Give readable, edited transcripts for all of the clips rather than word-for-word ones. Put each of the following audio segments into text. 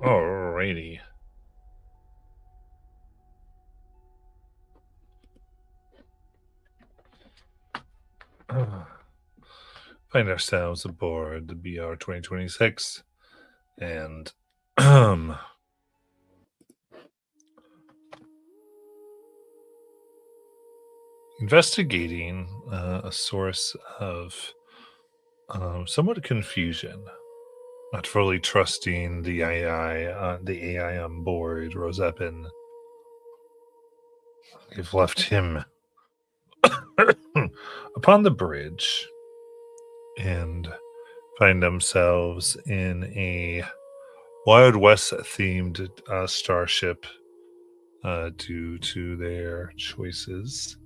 Alrighty. Find ourselves aboard the BR 2026 and investigating a source of somewhat confusion. Not fully trusting the AI on board Rosepin. They've left him upon the bridge and find themselves in a Wild West themed starship due to their choices.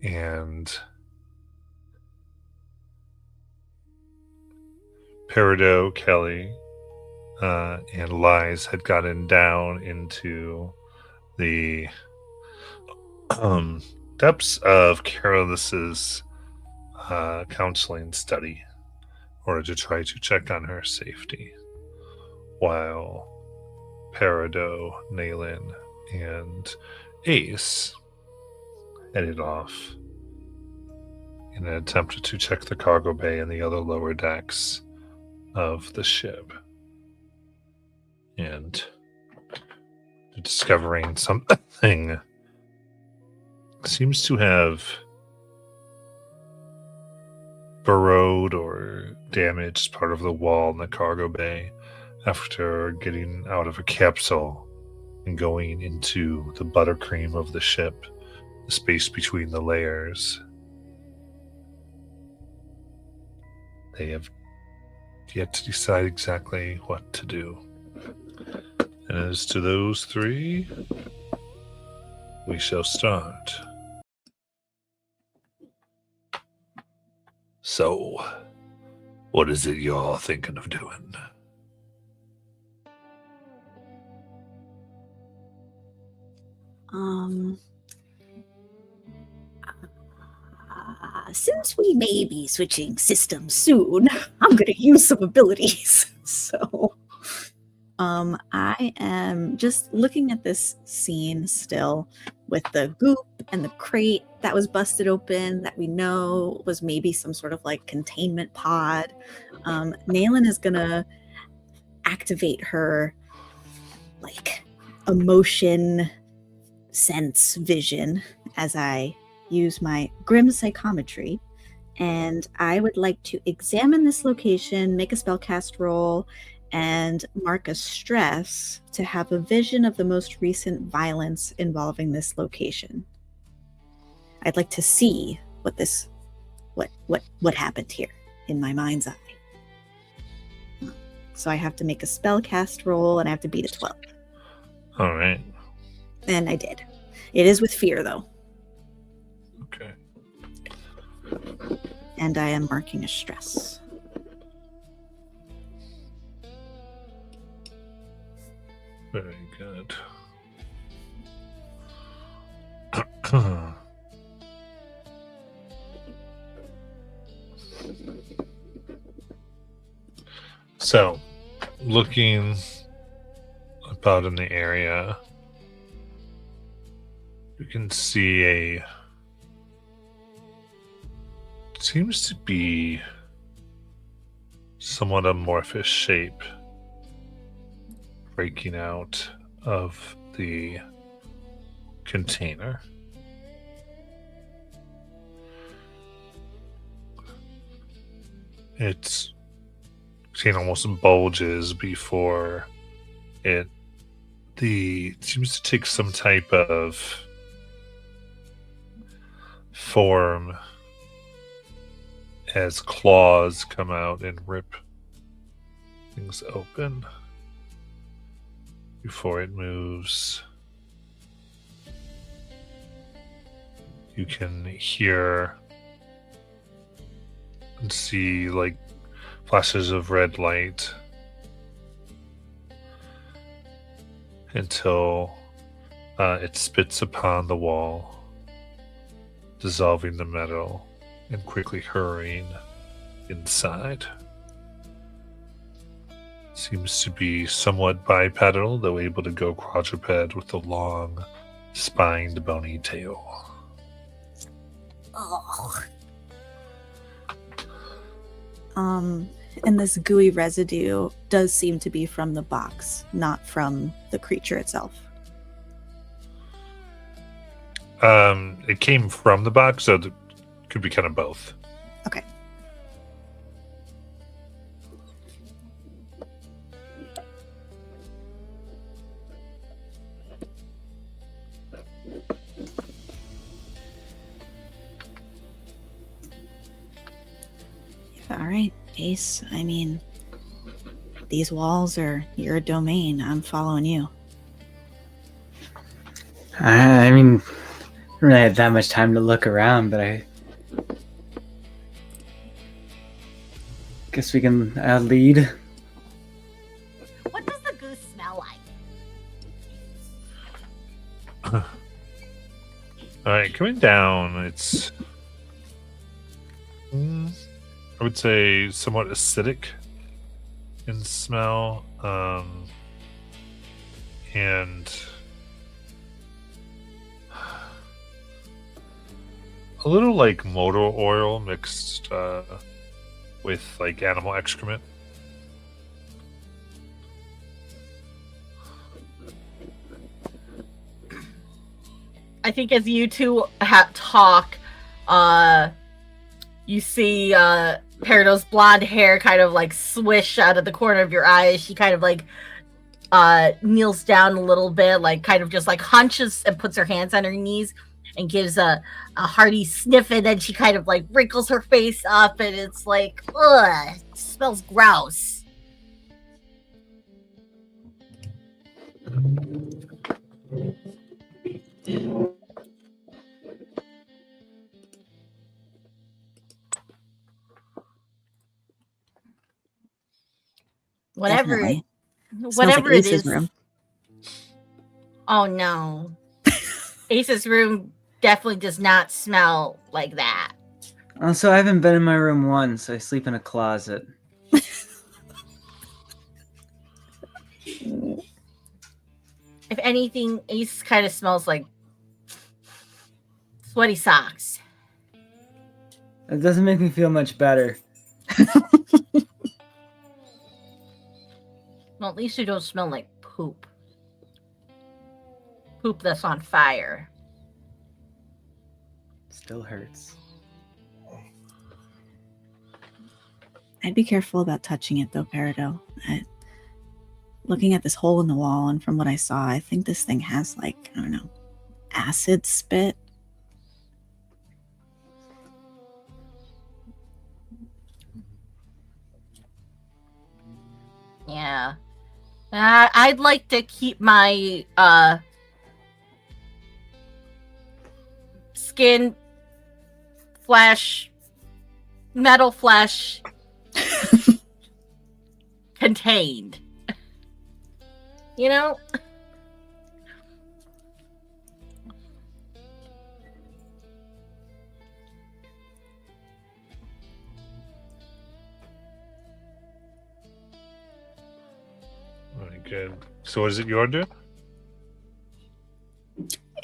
And Peridot, Kelly, and Lies had gotten down into the depths of Carolys's counseling study in order to try to check on her safety, while Peridot, Nayland, and Ace headed off in an attempt to check the cargo bay and the other lower decks of the ship. And discovering something seems to have burrowed or damaged part of the wall in the cargo bay after getting out of a capsule and going into the buttercream of the ship, the space between the layers. They have yet to decide exactly what to do. And as to those three, we shall start. So, what is it y'all thinking of doing? Since we may be switching systems soon, I'm going to use some abilities. So, I am just looking at this scene still with the goop and the crate that was busted open that we know was maybe some sort of like containment pod. Nayland is going to activate her like emotion sense vision as I use my grim psychometry, and I would like to examine this location, make a spellcast roll, and mark a stress to have a vision of the most recent violence involving this location. I'd like to see what happened here in my mind's eye. So I have to make a spellcast roll, and I have to beat a 12. All right. And I did. It is with fear, though. Okay. And I am marking a stress. Very good. So, looking about in the area, you can see seems to be somewhat amorphous shape breaking out of the container. It's seen almost bulges before it seems to take some type of form as claws come out and rip things open before it moves. You can hear and see like flashes of red light until it spits upon the wall, dissolving the metal and quickly hurrying inside. Seems to be somewhat bipedal, though able to go quadruped with a long, spined, bony tail. Oh. And this gooey residue does seem to be from the box, not from the creature itself. It came from the box, so it could be kind of both. Okay. All right, Ace. I mean, these walls are your domain. I'm following you. I mean, I don't really have that much time to look around, but I guess we can lead. What does the goose smell like? All right, coming down, it's I would say somewhat acidic in smell, and a little like motor oil mixed with like animal excrement. I think as you two talk, you see Peridot's blonde hair kind of like swish out of the corner of your eye as she kind of like kneels down a little bit, like kind of just like hunches and puts her hands on her knees and gives a hearty sniff, and then she kind of like wrinkles her face up, and it's like, ugh, it smells gross. Whatever Definitely. Smells whatever like it Ace's is. room. Oh no. Ace's room definitely does not smell like that. Also, I haven't been in my room once. I sleep in a closet. If anything, Ace kind of smells like sweaty socks. It doesn't make me feel much better. Well, at least you don't smell like poop. Poop that's on fire. Still hurts. I'd be careful about touching it, though, Peridot. Looking at this hole in the wall, and from what I saw, I think this thing has, like, I don't know, acid spit. Yeah. I'd like to keep my skin flesh, metal flesh contained. You know? Very good. So what is it you're doing?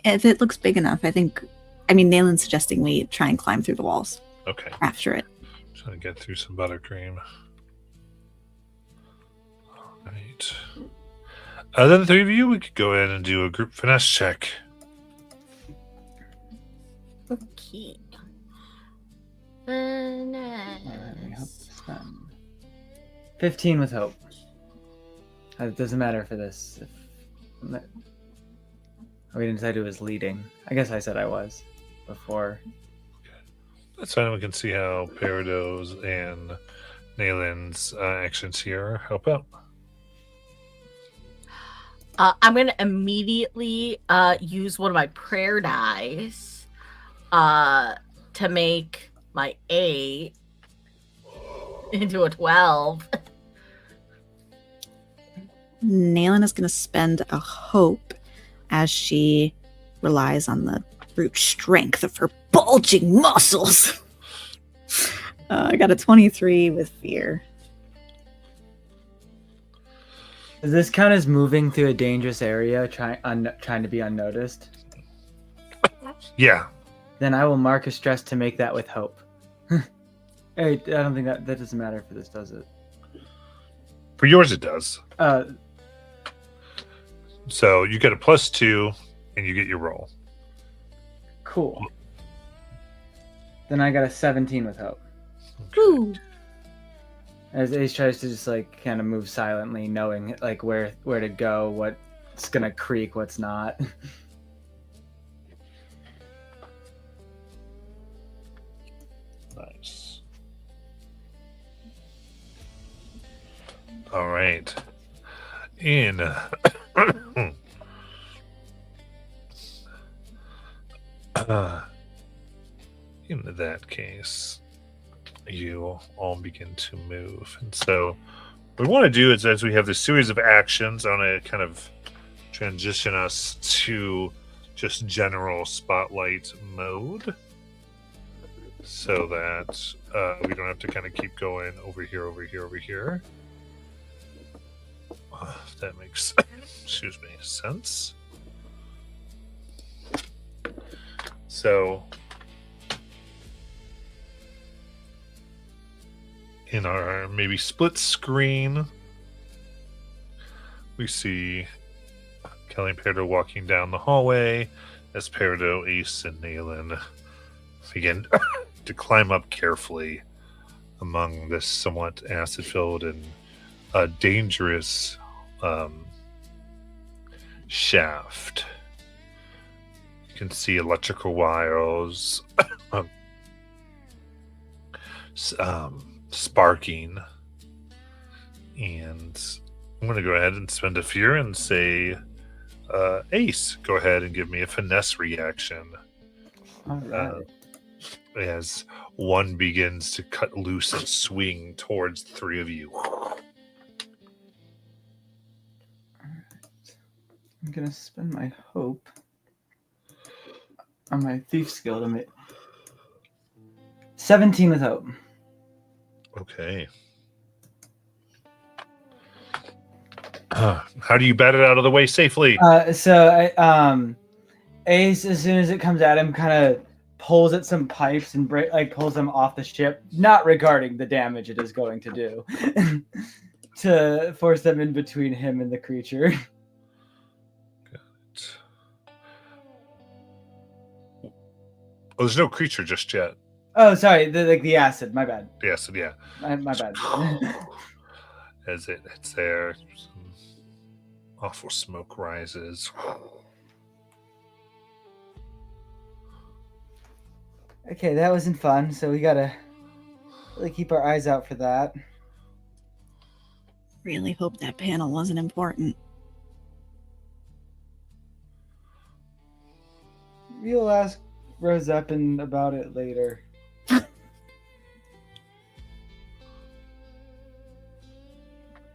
If it looks big enough, I mean, Nalen's suggesting we try and climb through the walls Okay. after it. Trying to get through some buttercream. All right. Then the three of you, we could go in and do a group finesse check. Okay. Alright, we hope this time. 15 with hope. It doesn't matter for this. We didn't decide who was leading. I guess I said I was before. That's fine. We can see how Peridot's and Nalen's actions here help out. I'm going to immediately use one of my prayer dice to make my 8 into a 12. Nalen is going to spend a hope as she relies on the brute strength of her bulging muscles. I got a 23 with fear. Does this count as moving through a dangerous area, trying to be unnoticed? Yeah. Then I will mark a stress to make that with hope. Hey, I don't think that doesn't matter for this, does it? For yours, it does. Uh, So you get a +2, and you get your roll. cool. Then I got a 17 with hope. Ooh. As Ace tries to just like kind of move silently, knowing like where to go, what's gonna creak, what's not. Nice. All right. In in that case, you all begin to move, and so what we want to do is, as we have this series of actions, I want to kind of transition us to just general spotlight mode, so that we don't have to kind of keep going over here, over here, over here. If that makes excuse me, sense. So in our maybe split screen, we see Kelly and Peridot walking down the hallway as Peridot, Ace, and Nayland begin to climb up carefully among this somewhat acid-filled and dangerous shaft. You can see electrical wires sparking, and I'm going to go ahead and spend a fear and say, Ace, go ahead and give me a finesse reaction. All right. As one begins to cut loose and swing towards the three of you. I'm gonna spend my hope on my thief skill to make 17 with hope. Okay. How do you bat it out of the way safely? Ace, as soon as it comes at him, kind of pulls at some pipes and pulls them off the ship, not regarding the damage it is going to do, to force them in between him and the creature. Oh, there's no creature just yet. Oh, sorry, the acid. My bad. The acid, yeah. My bad. As it's there, some awful smoke rises. Okay, that wasn't fun. So we gotta really keep our eyes out for that. Really hope that panel wasn't important. We'll ask Rosepin about it later.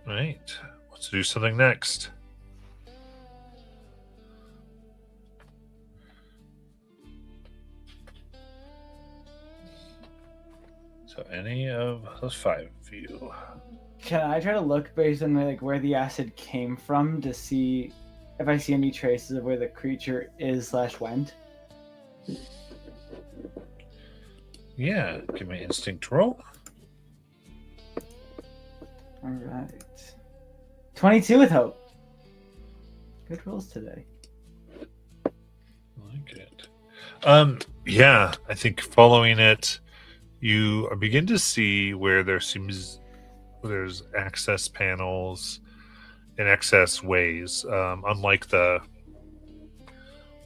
Right. Let's do something next. So any of those five of you. Can I try to look based on where the acid came from to see if I see any traces of where the creature is/went? Yeah, give me an instinct roll. All right. 22 with hope. Good rolls today. Like it. Yeah, I think following it, you begin to see where there's access panels in access ways. Unlike the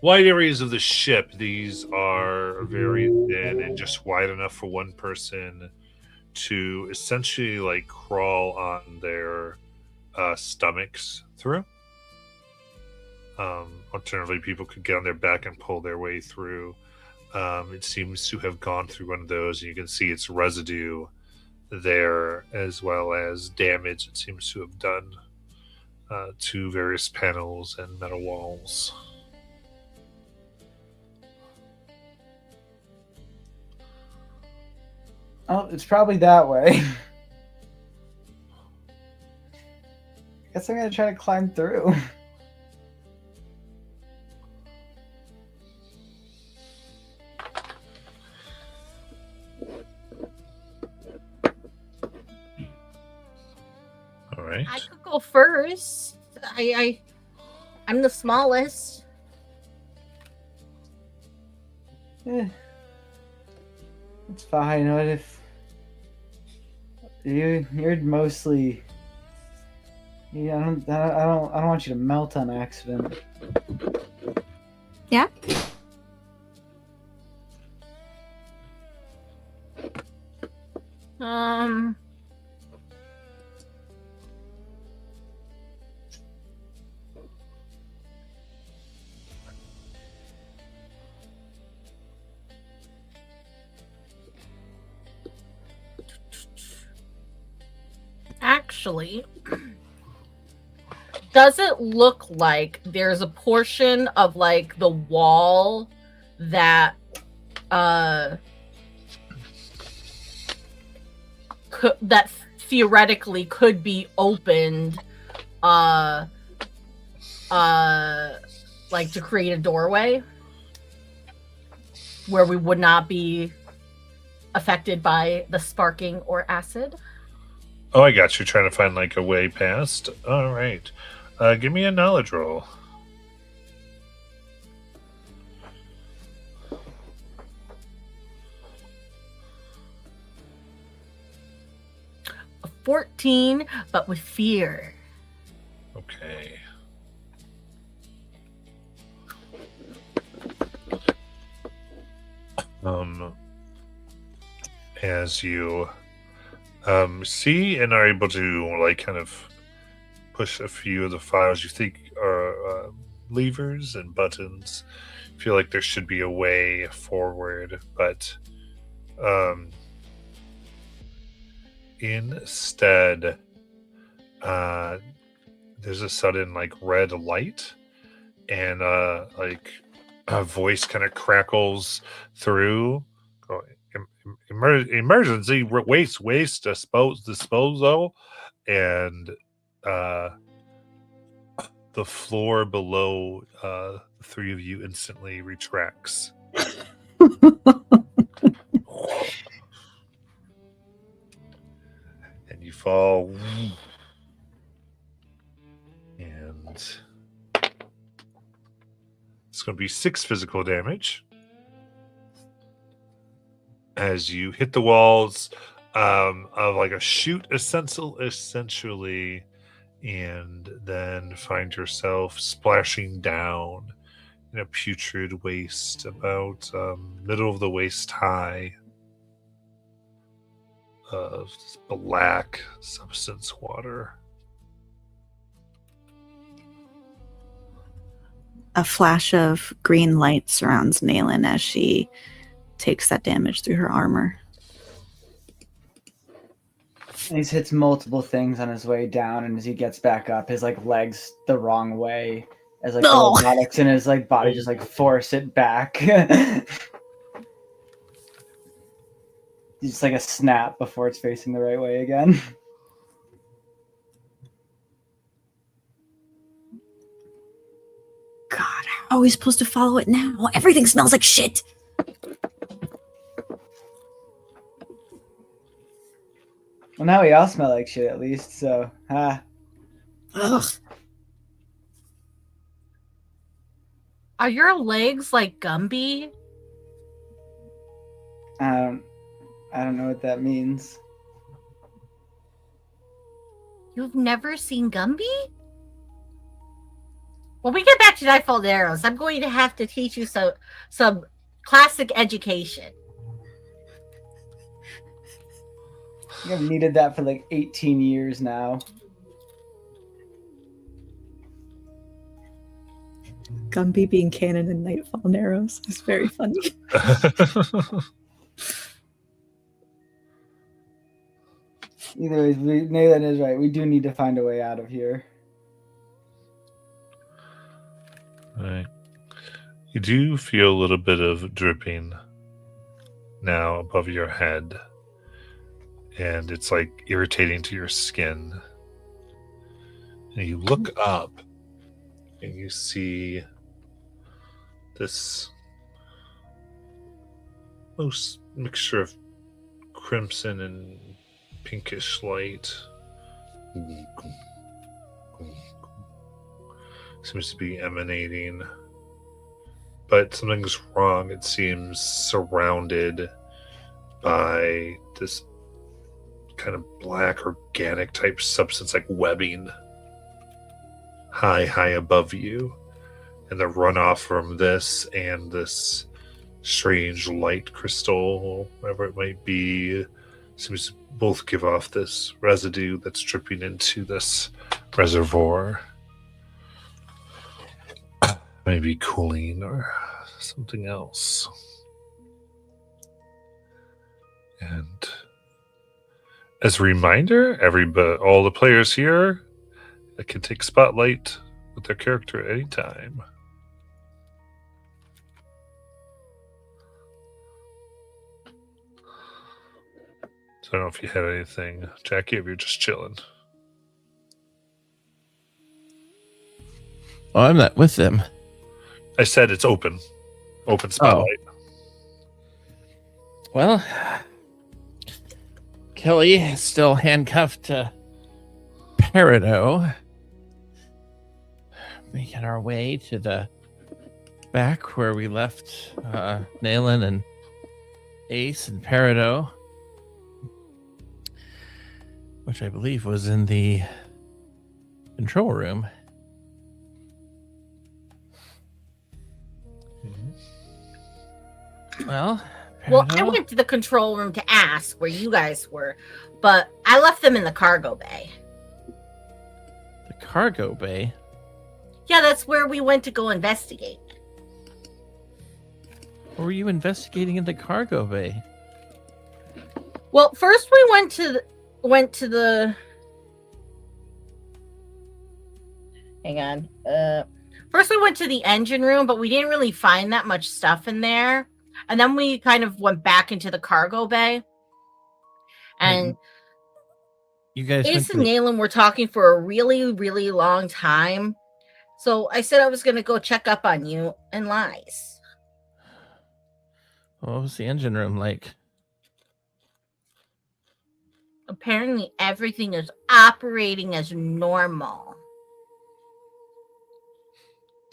wide areas of the ship, these are very thin and just wide enough for one person to essentially crawl on their stomachs through. Alternatively, people could get on their back and pull their way through. It seems to have gone through one of those, and you can see its residue there, as well as damage it seems to have done to various panels and metal walls. Oh, it's probably that way. Guess I'm gonna try to climb through. All right. I could go first. I'm the smallest. Eh, it's fine. What if you're mostly? Yeah, I don't want you to melt on accident. Yeah. Actually, does it look like there's a portion of like the wall that that theoretically could be opened like to create a doorway where we would not be affected by the sparking or acid? Oh, I got you. Trying to find like a way past. All right. Give me a knowledge roll. A 14, but with fear. Okay. As you see and are able to like kind of push a few of the files you think are levers and buttons, feel like there should be a way forward, but instead there's a sudden like red light and like a voice kind of crackles through going, emergency waste disposal, and the floor below the three of you instantly retracts. And you fall, and it's going to be 6 physical damage as you hit the walls of like a chute essentially, and then find yourself splashing down in a putrid waste about middle of the waist high of this black substance water. A flash of green light surrounds Naylin as she takes that damage through her armor. And he hits multiple things on his way down, and as he gets back up, his like legs the wrong way, as like the robotics in his like body just like force it back. Just like a snap before it's facing the right way again. God, how are we supposed to follow it now? Everything smells like shit. Well, now we all smell like shit at least, so Ugh. Are your legs like Gumby? I don't know what that means. You've never seen Gumby? When we get back to Nightfall Arrows, I'm going to have to teach you some classic education. I've needed that for like 18 years now. Gumby being canon in Nightfall Narrows is very funny. Either way, Nathan is right. We do need to find a way out of here. Right. You do feel a little bit of dripping now above your head, and it's like irritating to your skin. And you look up and you see this most mixture of crimson and pinkish light. Seems to be emanating. But something's wrong. It seems surrounded by this kind of black organic type substance, like webbing, high above you. And the runoff from this and this strange light crystal, whatever it might be, seems to both give off this residue that's dripping into this reservoir. Maybe cooling or something else. And as a reminder, all the players here can take spotlight with their character at any time. So I don't know if you had anything, Jackie, if you're just chilling. Oh, I'm not with them. I said it's open. Open spotlight. Well, Kelly is still handcuffed to Peridot. Making our way to the back where we left Nayland and Ace and Peridot, which I believe was in the control room. Well, Well, I Peridot? went to the control room to ask where you guys were, but I left them in the cargo bay. The cargo bay. Yeah, that's where we went to go investigate. What were you investigating in the cargo bay? Well, first we went to the hang on. First we went to the engine room, but we didn't really find that much stuff in there. And then we kind of went back into the cargo bay. And You guys went Ace to and the- Nayland were talking for a really, really long time. So I said I was going to go check up on you and Lies. What was the engine room like? Apparently everything is operating as normal.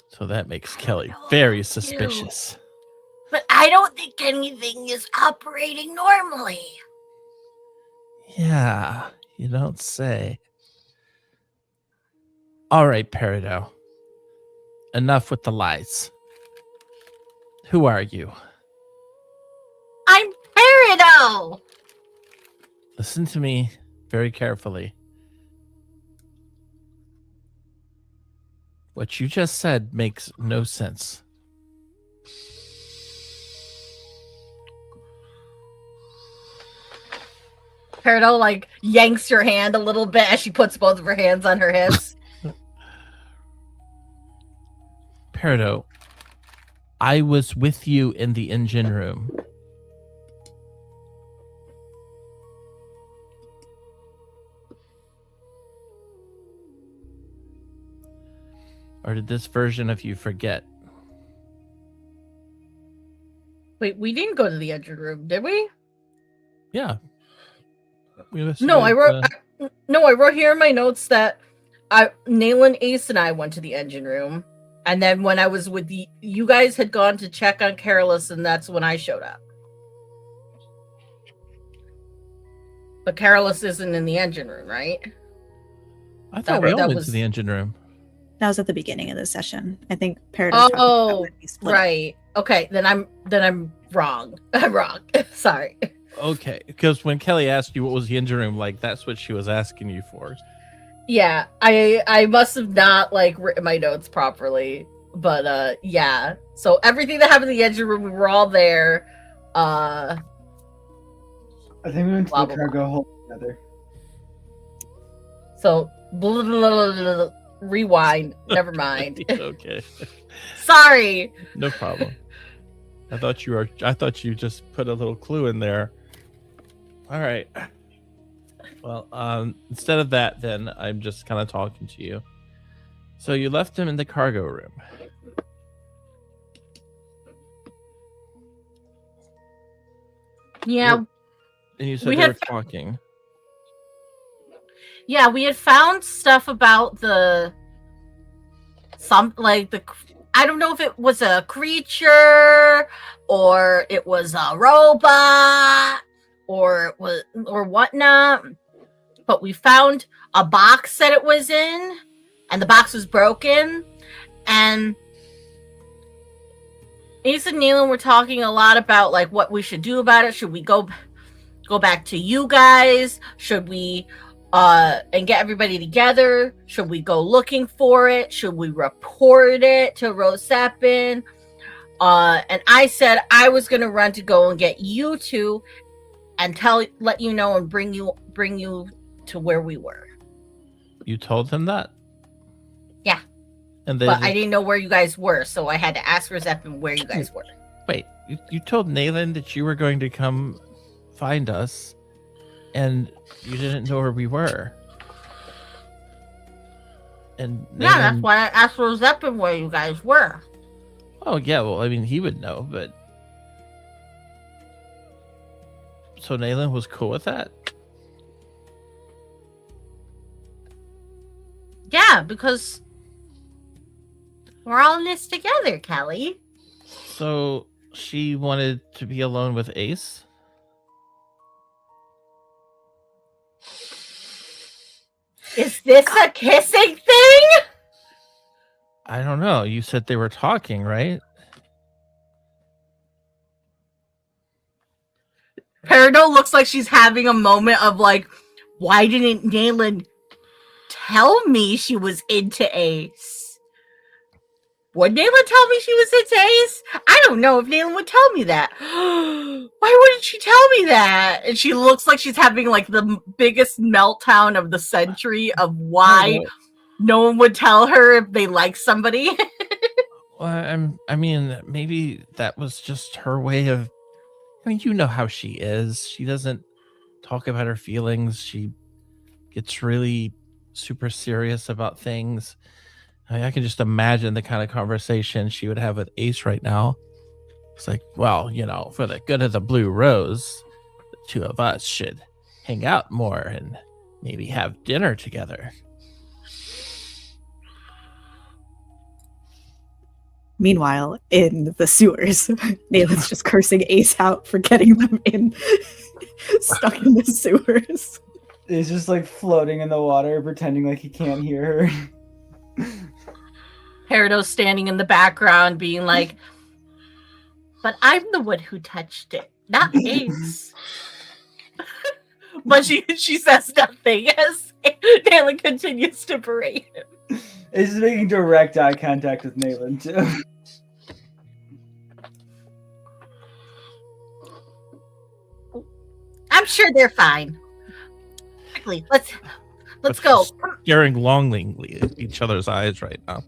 So that makes Kelly very suspicious. But I don't think anything is operating normally. Yeah, you don't say. All right, Peridot. Enough with the lies. Who are you? I'm Peridot! Listen to me very carefully. What you just said makes no sense. Peridot like yanks your hand a little bit as she puts both of her hands on her hips. Peridot, I was with you in the engine room. Or did this version of you forget? Wait, we didn't go to the engine room, did we? Yeah. No, I wrote here in my notes that Nayland, Ace, and I went to the engine room, and then when I was with you guys had gone to check on Careless, and that's when I showed up. But Careless isn't in the engine room, right? I thought we all that went was- to the engine room. That was at the beginning of the session. I think Peridot. Oh, right. Okay, then I'm wrong. I'm wrong. Sorry. Okay, because when Kelly asked you what was the engine room like, that's what she was asking you for. Yeah, I must have not like written my notes properly, but yeah. So everything that happened in the engine room, we were all there. I think we went to Blah, the blah, cargo hold together. So blah, blah, blah, blah, blah, rewind. Never mind. Okay, Sorry. no problem. I thought you just put a little clue in there. All right. Well, instead of that, then I'm just kind of talking to you. So you left him in the cargo room. Yeah, And you said We they had were talking. yeah, we had found stuff about I don't know if it was a creature or it was a robot or whatnot, but we found a box that it was in, and the box was broken. And Ace and Neelan were talking a lot about like what we should do about it. Should we go back to you guys? Should we and get everybody together? Should we go looking for it? Should we report it to Rosepin? And I said I was gonna run to go and get you two and let you know and bring you to where we were. You told him that? Yeah. And they But I didn't know where you guys were, so I had to ask Rosepin where you guys were. Wait, you told Nayland that you were going to come find us, and you didn't know where we were. And Yeah, that's Nayland- why I asked Rosepin where you guys were. Oh yeah, well I mean he would know, but so Nayland was cool with that? Yeah, because we're all in this together, Kelly. So she wanted to be alone with Ace? Is this a kissing thing? I don't know. You said they were talking, right? Peridot looks like she's having a moment of like, why didn't Nayland tell me she was into Ace? Would Nayland tell me she was into Ace? I don't know if Nayland would tell me that. Why wouldn't she tell me that? And she looks like she's having like the biggest meltdown of the century of why no one would tell her if they like somebody. Well, I mean, maybe that was just her way of. I mean, you know how she is. She doesn't talk about her feelings. She gets really super serious about things. I mean, I can just imagine the kind of conversation she would have with Ace right now. It's like, well, you know, for the good of the Blue Rose, the two of us should hang out more and maybe have dinner together. Meanwhile, in the sewers, Nayland's just cursing Ace out for getting them stuck in the sewers. He's just like floating in the water, pretending like he can't hear her. Peridot standing in the background being like, but I'm the one who touched it, not Ace. But she says nothing as Nayland continues to berate him. He's making direct eye contact with Nayland too. I'm sure they're fine. Quickly, let's go. Staring longingly at each other's eyes right now.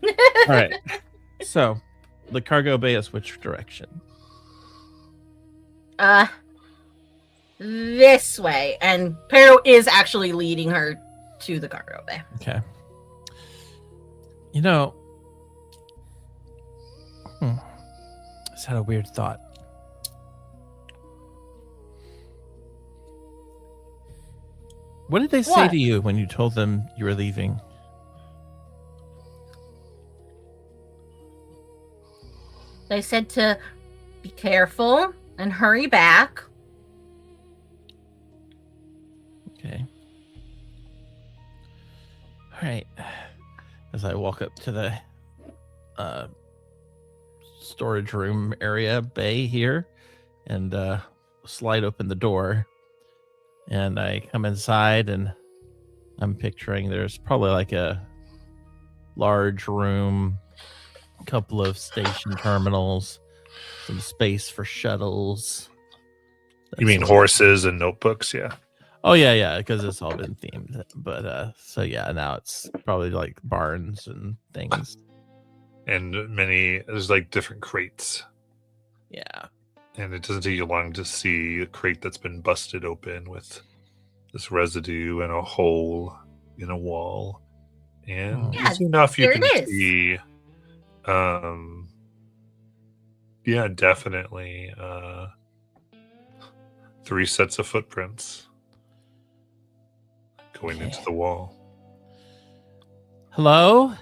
All right. So, the cargo bay is which direction? This way. And Peridot is actually leading her to the cargo bay. Okay. You know, I just had a weird thought. What did they say What? to you when you told them you were leaving? They said to be careful and hurry back. Okay. All right. As I walk up to the storage room area bay here and slide open the door, and I come inside, and I'm picturing there's probably like a large room, a couple of station terminals, some space for shuttles. You mean horses and notebooks? Yeah. Oh yeah, because it's all been themed. But so yeah, now it's probably like barns and things. And there's like different crates. Yeah. And it doesn't take you long to see a crate that's been busted open with this residue and a hole in a wall. And Yeah, easy enough you there can it is. see, yeah, definitely 3 sets of footprints going into Okay. the wall. Hello?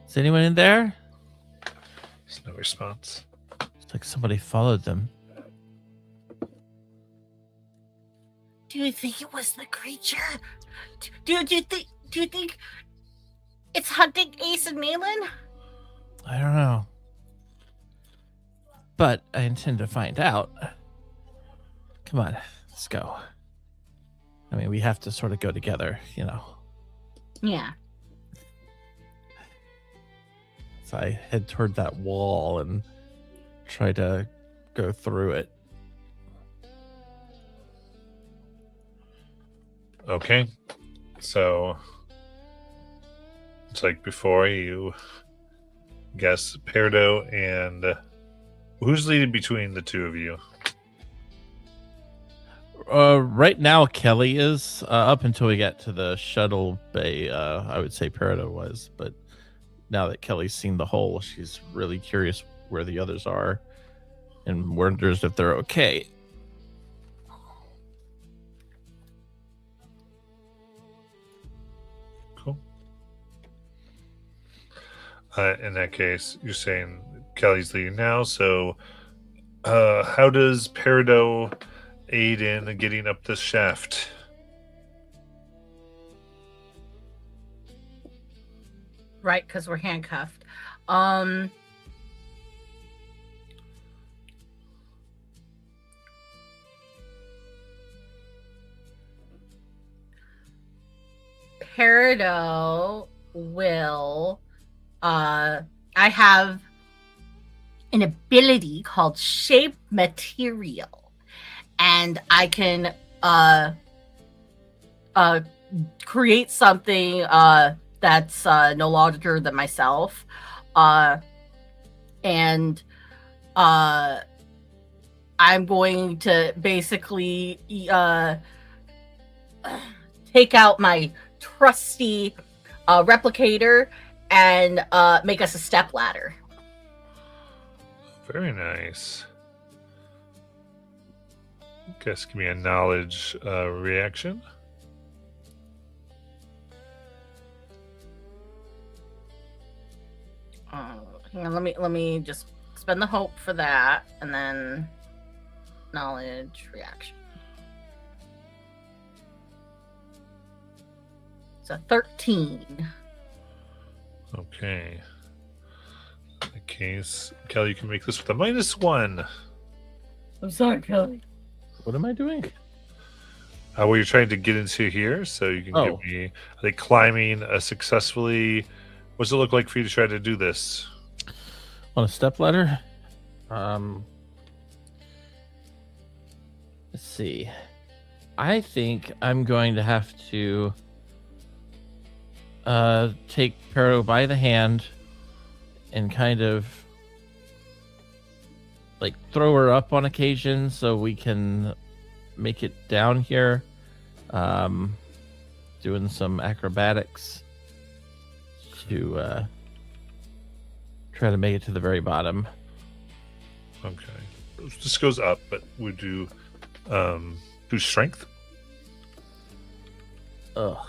Is anyone in there? There's no response. It's like somebody followed them. Do you think it was the creature? Do you think it's hunting Ace and Malin? I don't know. But I intend to find out. Come on, let's go. I mean, we have to sort of go together, you know. Yeah. So I head toward that wall and try to go through it. Okay. So it's like before you guess Peridot and who's leading between the two of you? Right now, Kelly is up until we get to the shuttle bay. I would say Peridot was, but now that Kelly's seen the hole, she's really curious where the others are and wonders if they're okay. Cool. In that case, you're saying Kelly's leading now. So, how does Peridot aid in getting up this shaft? Right, because we're handcuffed. Peridot will I have an ability called shape material, and I can create something that's no larger than myself, and I'm going to basically take out my trusty replicator and make us a step ladder. Very nice. Guess give me a knowledge reaction. Hang on, let me just spend the hope for that, and then knowledge reaction. It's a 13. Okay. In that case, Kelly, you can make this with a -1. I'm sorry, Kelly. What am I doing? Well, you're trying to get into here, so you can Oh. give me, I think, climbing successfully. What does it look like for you to try to do this? On a step ladder? Let's see. I think I'm going to have to take Peridot by the hand and kind of like throw her up on occasion so we can make it down here. Doing some acrobatics to try to make it to the very bottom. Okay. This goes up, but would you do strength? Ugh.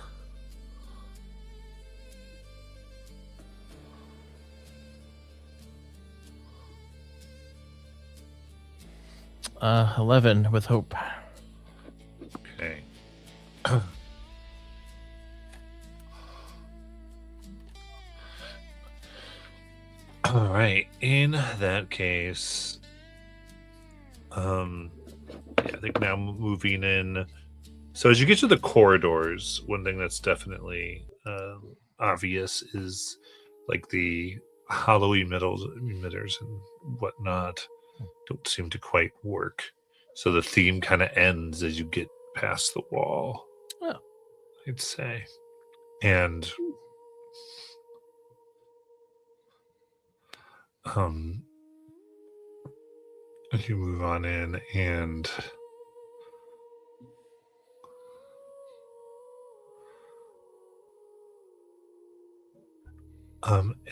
11 with hope. Okay. All right. In that case, yeah, I think now moving in. So as you get to the corridors, one thing that's definitely obvious is like the hollow emitters and whatnot don't seem to quite work. So the theme kind of ends as you get past the wall. Oh. I'd say. And as you move on in and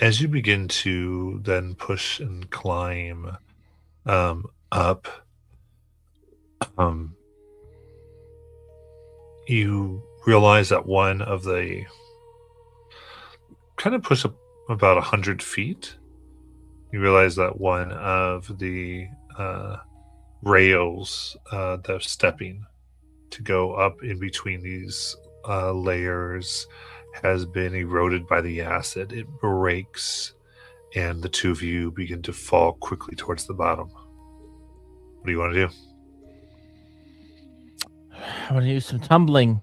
As you begin to then push and climb up, you realize that one of the kind of push up about 100 feet. You realize that one of the rails they're stepping to go up in between these layers has been eroded by the acid. It breaks, and the two of you begin to fall quickly towards the bottom. What do you want to do? I want to use some tumbling.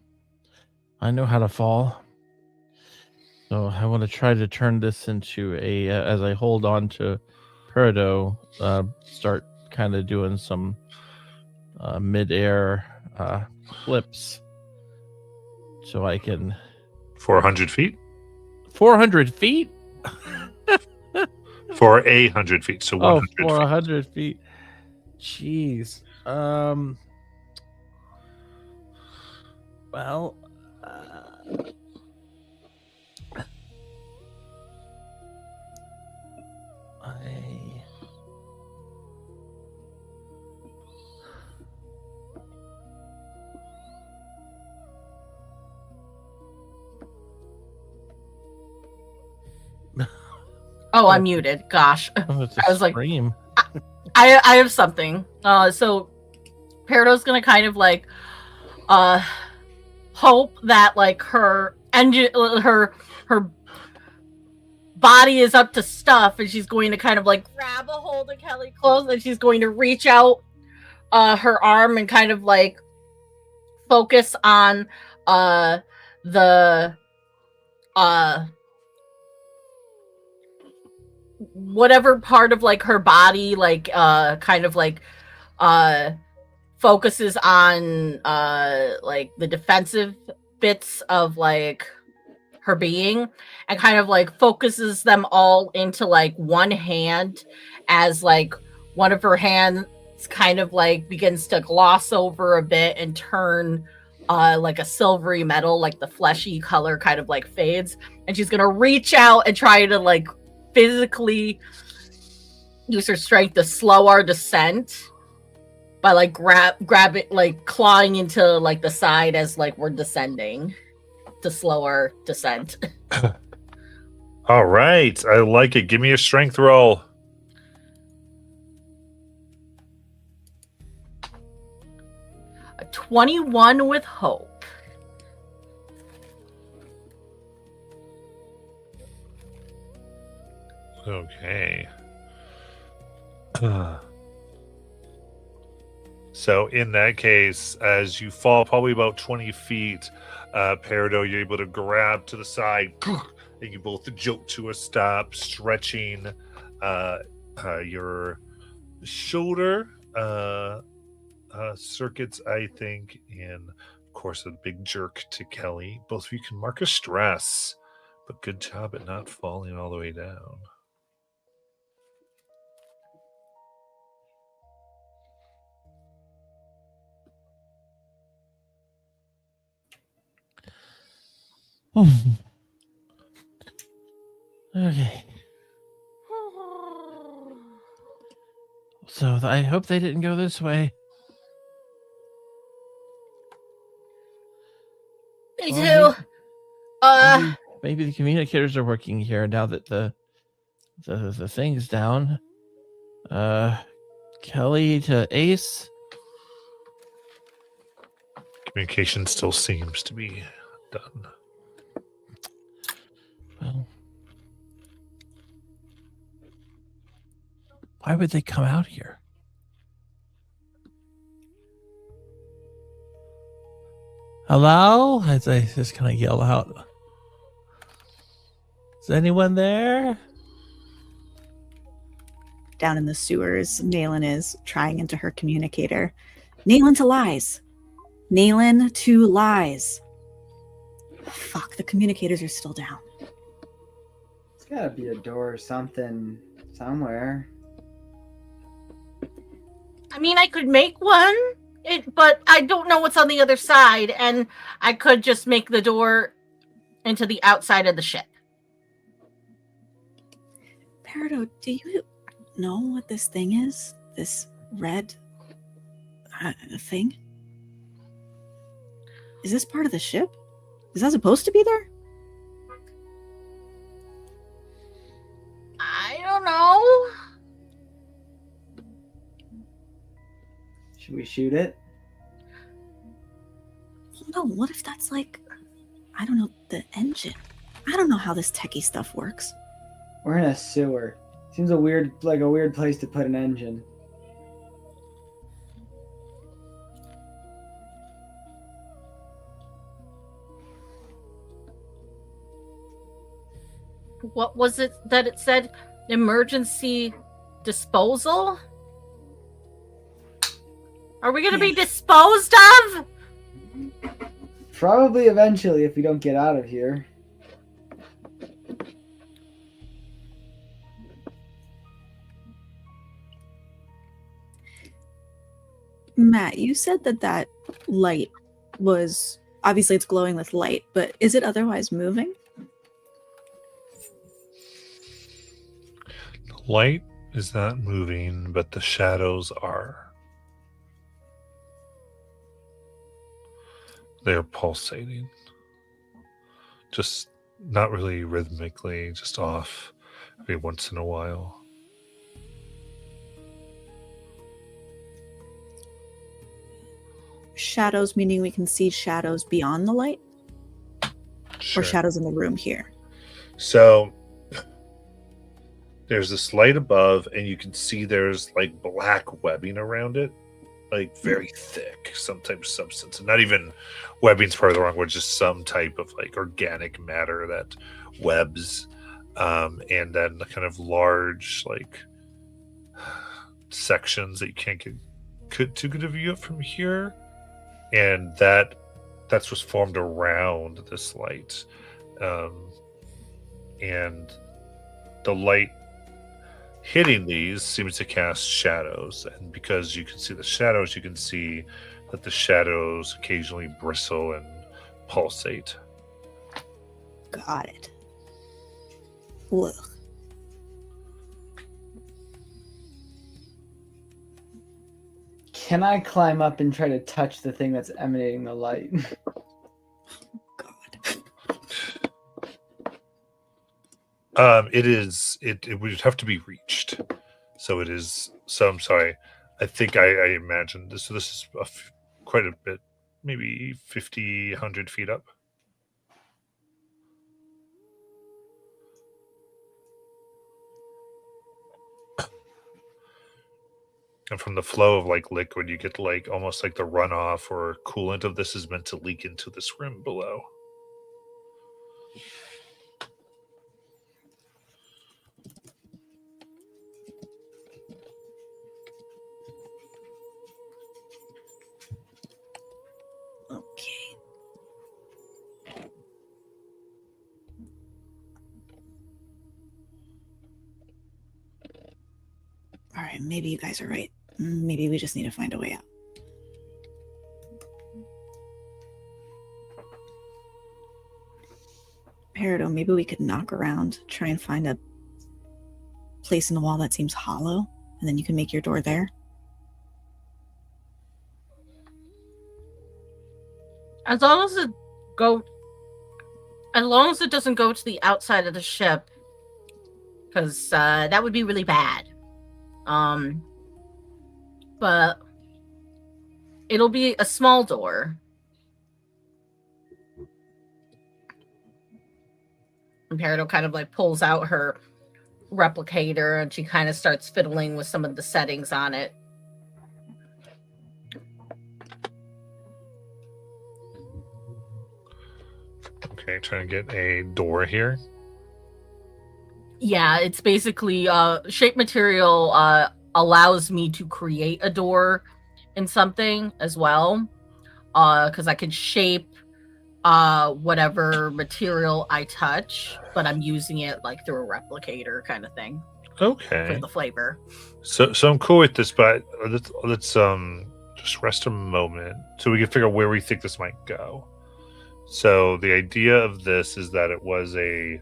I know how to fall. So I want to try to turn this into a, as I hold on to Peridot, start kind of doing some mid-air flips. So I can... 400 feet? 400 feet? For 100 feet, so 100 for feet. 100 feet. Jeez. Well, Oh, I'm muted. Gosh. I was like, scream. I have something. So Peridot's gonna kind of like hope that like her engine, her body is up to stuff, and she's going to kind of like grab a hold of Kelly close, and she's going to reach out her arm and kind of like focus on the whatever part of like her body like kind of like focuses on like the defensive bits of like her being, and kind of like focuses them all into like one hand, as like one of her hands kind of like begins to gloss over a bit and turn like a silvery metal, like the fleshy color kind of like fades, and she's gonna reach out and try to like physically use her strength to slow our descent by like grab it, like clawing into like the side as like we're descending to slow our descent. All right, I like it. Give me a strength roll. A 21 with hope. Okay. So in that case, as you fall probably about 20 feet, Peridot, you're able to grab to the side, and you both jolt to a stop, stretching your shoulder circuits, I think, and of course a big jerk to Kelly. Both of you can mark a stress, but good job at not falling all the way down. Okay. So I hope they didn't go this way. Me Well, too. Maybe the communicators are working here now that the thing's down. Kelly to Ace. Communication still seems to be done. Well, why would they come out here? Hello? As I just kind of yell out. Is anyone there? Down in the sewers, Naylan is trying into her communicator. Naylan to lies. Naylan to lies. Fuck, the communicators are still down. There's gotta be a door or something somewhere. I mean, I could make one, but I don't know what's on the other side, and I could just make the door into the outside of the ship. Peridot, do you know what this thing is? This red thing? Is this part of the ship? Is that supposed to be there? I don't know. Should we shoot it? Well, no, what if that's like, I don't know, the engine? I don't know how this techie stuff works. We're in a sewer. Seems a weird place to put an engine. What was it that it said? Emergency disposal? Are we going to be disposed of? Probably eventually if we don't get out of here. Matt, you said that light was, obviously it's glowing with light, but is it otherwise moving? The light is not moving, but the shadows are. They're pulsating. Just not really rhythmically, just off every once in a while. Shadows meaning we can see shadows beyond the light? Sure. Or shadows in the room here? So there's this light above, and you can see there's like black webbing around it, like very thick, some type of substance. And not even webbing's probably the wrong word, just some type of like organic matter that webs. And then the kind of large like sections that you can't get too good a view of from here. And that's what's formed around this light. And the light hitting these seems to cast shadows. And because you can see the shadows, you can see that the shadows occasionally bristle and pulsate. Got it. Ugh. Can I climb up and try to touch the thing that's emanating the light? God. It would have to be reached. So it is, so I'm sorry. I think I imagined this. So this is quite a bit, maybe 50, 100 feet up. And from the flow of like liquid, you get like almost like the runoff or coolant of this is meant to leak into this room below. Okay. All right, maybe you guys are right. Maybe we just need to find a way out. Peridot, maybe we could knock around, try and find a place in the wall that seems hollow, and then you can make your door there. As long as it doesn't go to the outside of the ship, because that would be really bad. But it'll be a small door. And Peridot kind of like pulls out her replicator and she kind of starts fiddling with some of the settings on it. Okay, trying to get a door here. Yeah, it's basically shape material allows me to create a door in something as well, because I can shape whatever material I touch, but I'm using it like through a replicator kind of thing. Okay. For the flavor. So I'm cool with this, but let's just rest a moment so we can figure out where we think this might go. So the idea of this is that it was a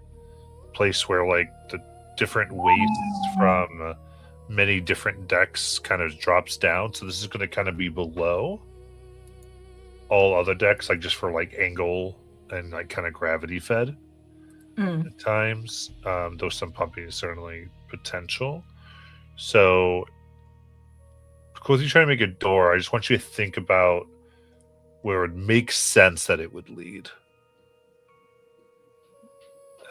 place where like the different waste from many different decks kind of drops down. So this is going to kind of be below all other decks, like just for like angle and like kind of gravity fed at times. Though some pumping is certainly potential. So, because you're trying to make a door, I just want you to think about where it makes sense that it would lead.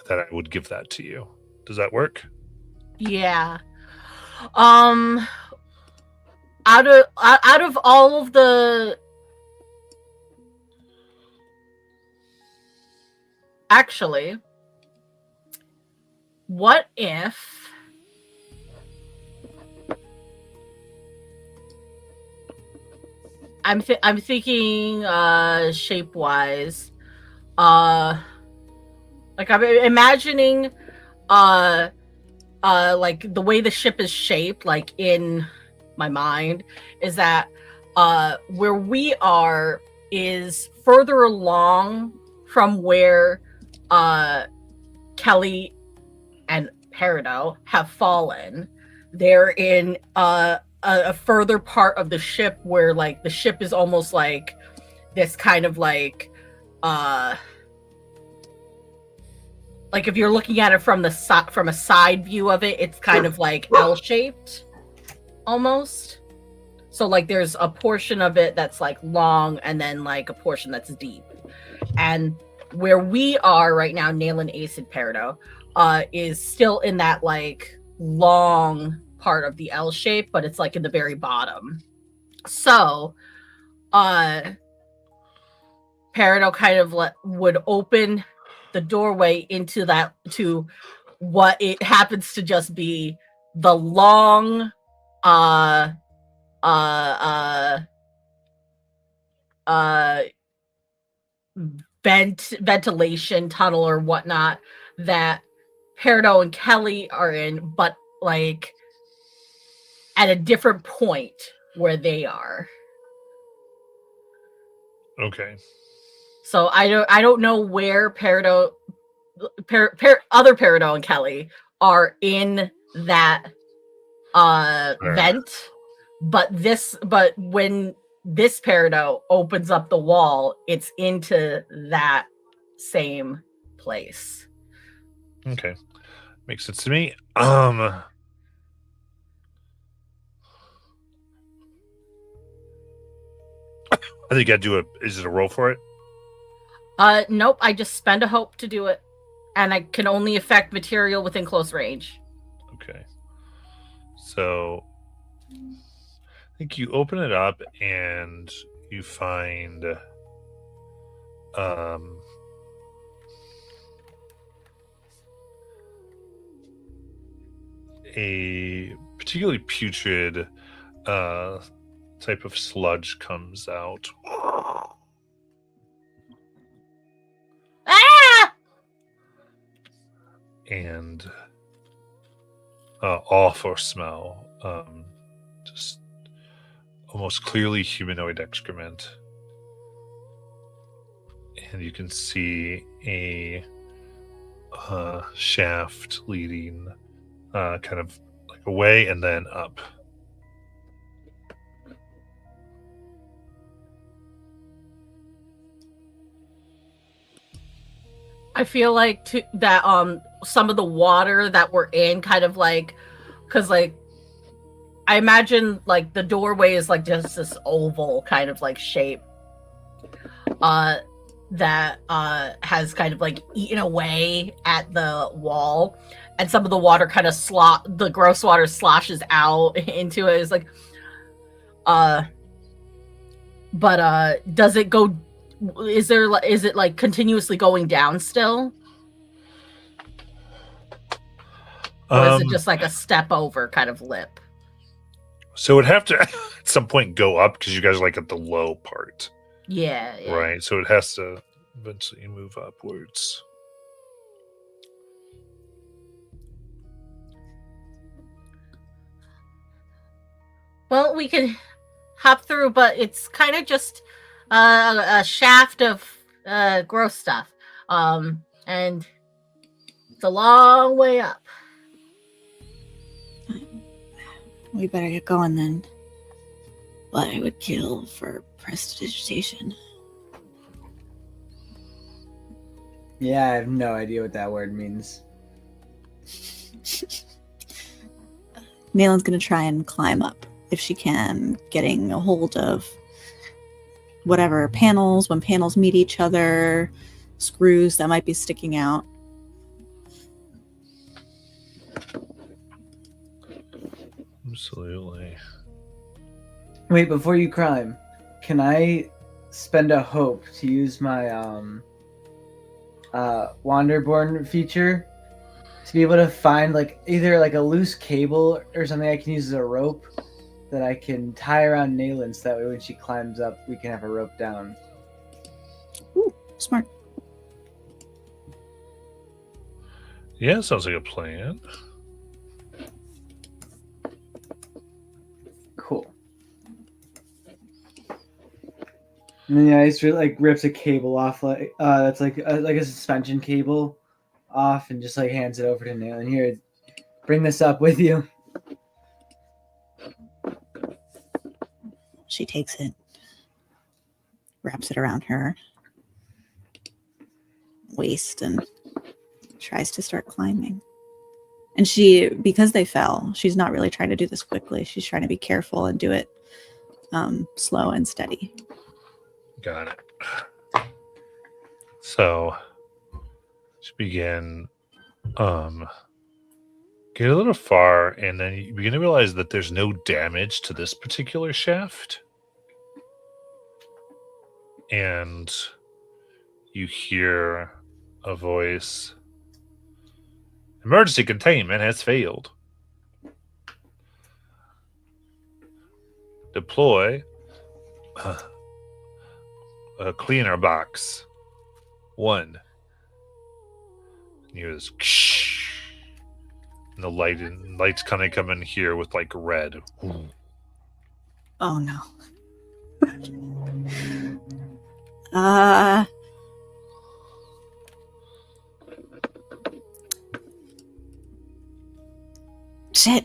That I would give that to you. Does that work? Yeah. Out of all of the, actually, what if I'm thinking shape wise, like I'm imagining like the way the ship is shaped, like in my mind, is that where we are is further along from where Kelly and Peridot have fallen. They're in a further part of the ship where like the ship is almost like this kind of like if you're looking at it from the from a side view of it, it's kind of like L-shaped almost. So like there's a portion of it that's like long and then like a portion that's deep. And where we are right now, Nail and Ace and Peridot, is still in that like long part of the L shape, but it's like in the very bottom. So Peridot kind of would open the doorway into that, to what it happens to just be the long ventilation tunnel or whatnot that Peridot and Kelly are in, but like at a different point where they are. Okay. So I don't know where other Peridot and Kelly are in that vent, but when this Peridot opens up the wall, it's into that same place. Okay. Makes sense to me. I think I'd do it. Is it a roll for it? Nope. I just spend a hope to do it, and I can only affect material within close range. Okay. So, I think you open it up and you find a particularly putrid type of sludge comes out. Ah! And awful smell. Just almost clearly humanoid excrement. And you can see a shaft leading kind of like away and then up. I feel like that some of the water that we're in kind of like, because like I imagine like the doorway is like just this oval kind of like shape that has kind of like eaten away at the wall, and some of the water kind of the gross water sloshes out into it. It's like but does it go, is it like continuously going down still? Or is it just like a step over kind of lip? So it'd have to at some point go up because you guys are like at the low part. Yeah. Right. So it has to eventually move upwards. Well, we can hop through, but it's kind of just a shaft of gross stuff. And it's a long way up. We better get going then. But I would kill for prestidigitation. Yeah, I have no idea what that word means. Nalen's gonna try and climb up if she can, getting a hold of whatever panels, when panels meet each other, screws that might be sticking out. Absolutely. Wait, before you climb, can I spend a hope to use my Wanderborn feature to be able to find like either like a loose cable or something I can use as a rope that I can tie around Nayland so that way when she climbs up we can have a rope down. Ooh, smart. Yeah, sounds like a plan. Cool. And then yeah, he just like rips a cable off like that's like a suspension cable off and just like hands it over to Nayland. Here, bring this up with you. She takes it, wraps it around her waist, and tries to start climbing. And she, because they fell, she's not really trying to do this quickly. She's trying to be careful and do it slow and steady. Got it. So, to begin, get a little far, and then you begin to realize that there's no damage to this particular shaft. And you hear a voice. Emergency containment has failed. Deploy a cleaner box. 1. And you hear this, and the lights kind of come in here with like red. Oh no. Shit.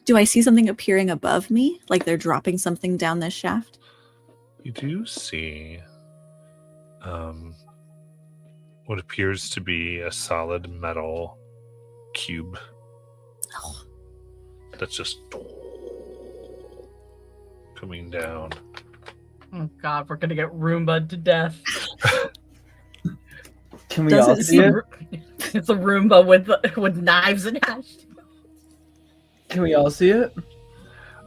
Do I see something appearing above me? Like they're dropping something down this shaft? You do see what appears to be a solid metal cube. Oh. That's just coming down. Oh God, we're gonna get Roomba to death. Can we Does all it see it? It's a Roomba with knives and hash. Can we all see it?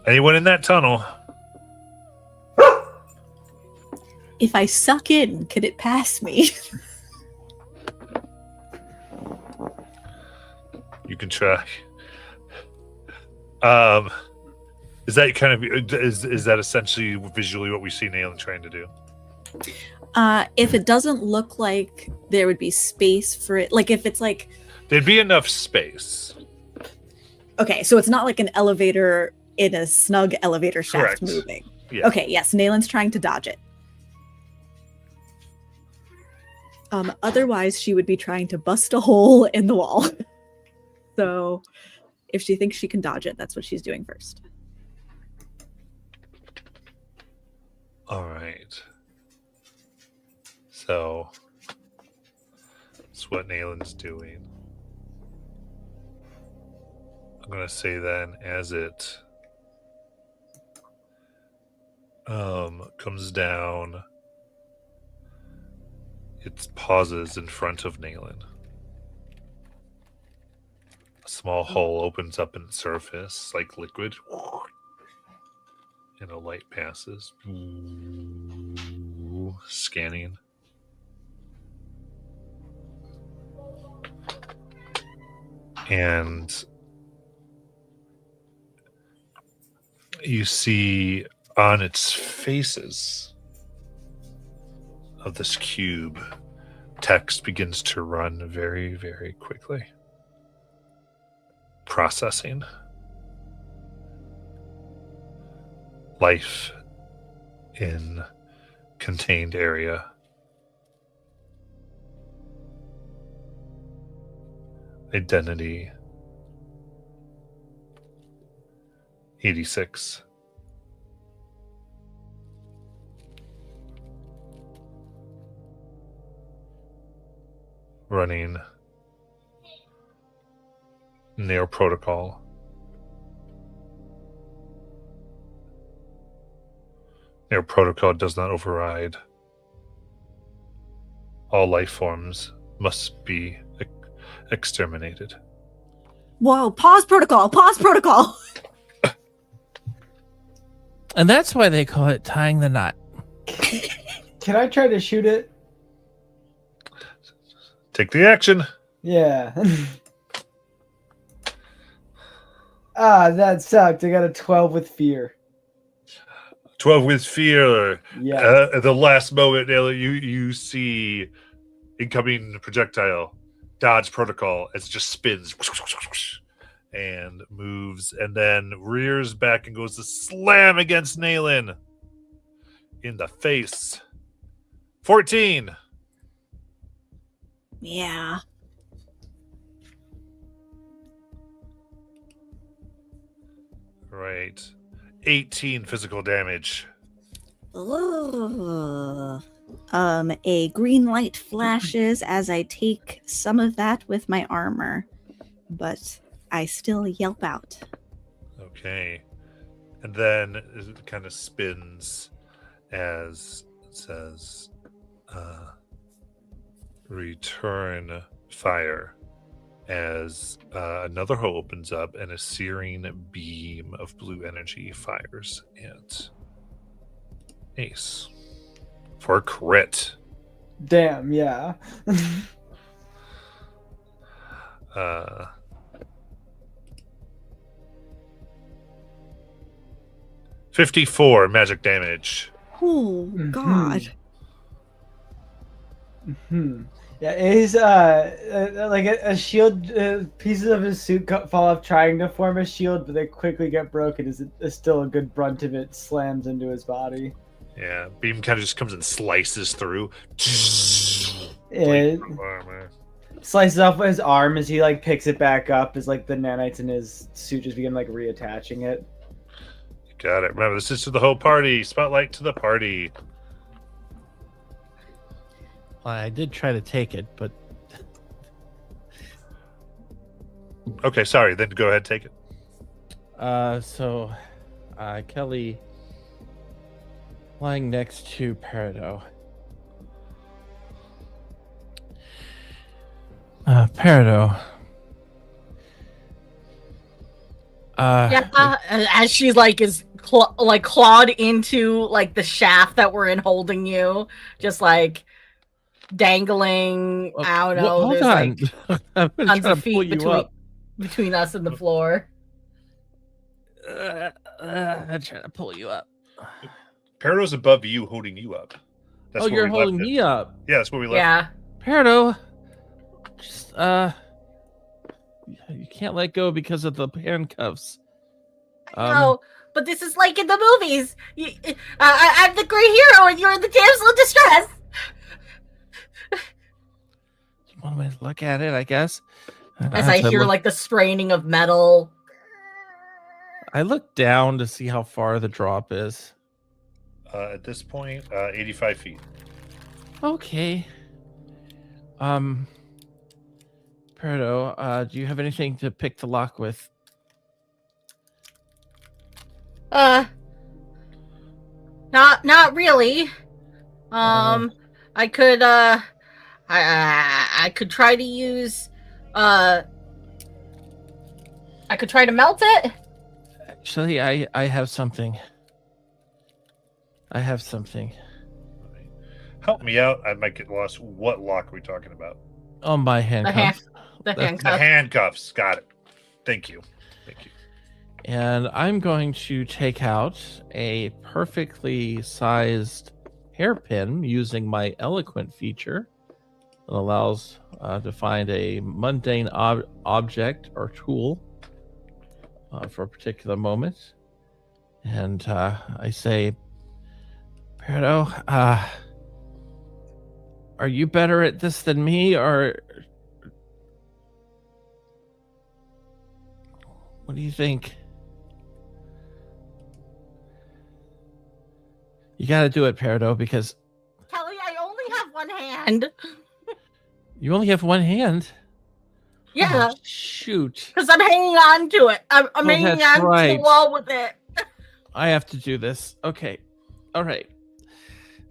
Anyone in that tunnel? If I suck in, could it pass me? You can try. Is that kind of is that essentially visually what we see Nayland trying to do? If it doesn't look like there would be space for it, like if it's like, There'd be enough space. okay, so it's not like an elevator in a snug elevator shaft Correct. moving. Yeah. Okay, yes, Nayland's trying to dodge it. Otherwise, she would be trying to bust a hole in the wall. So if she thinks she can dodge it, that's what she's doing first. All right. So that's what Nayland's doing. I'm gonna say then, as it comes down, it pauses in front of Nayland. A small hole opens up in its surface, like liquid, and a light passes, scanning. And you see on its faces of this cube, text begins to run very, very quickly. Processing. Life in contained area. Identity 86. Running Nair Protocol. Nair Protocol does not override. All life forms must be exterminated. Whoa, pause protocol, pause protocol. And that's why they call it tying the knot. Can I try to shoot it? Take the action. Yeah. That sucked. I got a 12 with fear. 12 with fear. Yeah. At the last moment, you see incoming projectile. Dodge protocol as it just spins and moves and then rears back and goes to slam against Naylan in the face. 14. Yeah. Right. 18 physical damage. Ugh. A green light flashes as I take some of that with my armor, but I still yelp out. Okay. And then it kind of spins as it says, return fire, as another hole opens up and a searing beam of blue energy fires at Ace for a crit. Damn, yeah. 54 magic damage. Oh, God. Yeah, Ace, like a shield, pieces of his suit fall off trying to form a shield, but they quickly get broken as still a good brunt of it slams into his body. Yeah, beam kind of just comes and slices through. It slices off his arm as he like picks it back up as like the nanites in his suit just begin like reattaching it. Got it. Remember, this is to the whole party. Spotlight to the party. Well, I did try to take it, but Okay, sorry. Then go ahead, take it. so Kelly lying next to Peridot. Peridot. As she's like is clawed into like the shaft that we're in, holding you, just like dangling. I don't know. Hold There's on. like I'm gonna tons try of to pull feet you up. between us and the floor. I'm trying to pull you up. Peridot's above you, holding you up. That's Oh, where you're we holding left it. me up. Yeah, that's where we left. Yeah. Peridot, just you can't let go because of the handcuffs. No, but this is like in the movies. I'm the great hero, and you're the damsel in distress. One way to look at it, I guess. As I hear like the straining of metal. I look down to see how far the drop is. At this point, 85 feet. Okay. Peridot, do you have anything to pick the lock with? Not really. I could I could try to use I could try to melt it. Actually, I have something. Help me out. I might get lost. What lock are we talking about? Oh, my handcuffs. The The handcuff. handcuffs. Got it. Thank you. And I'm going to take out a perfectly sized hairpin using my eloquent feature that allows to find a mundane object or tool for a particular moment. And I say, Peridot, are you better at this than me, or What do you think? You got to do it, Peridot, because Kelly, I only have one hand. you only have one hand. Yeah, Oh, shoot. because I'm hanging on to it. I'm Oh, hanging that's on to right. the wall with it. I have to do this. Okay. All right.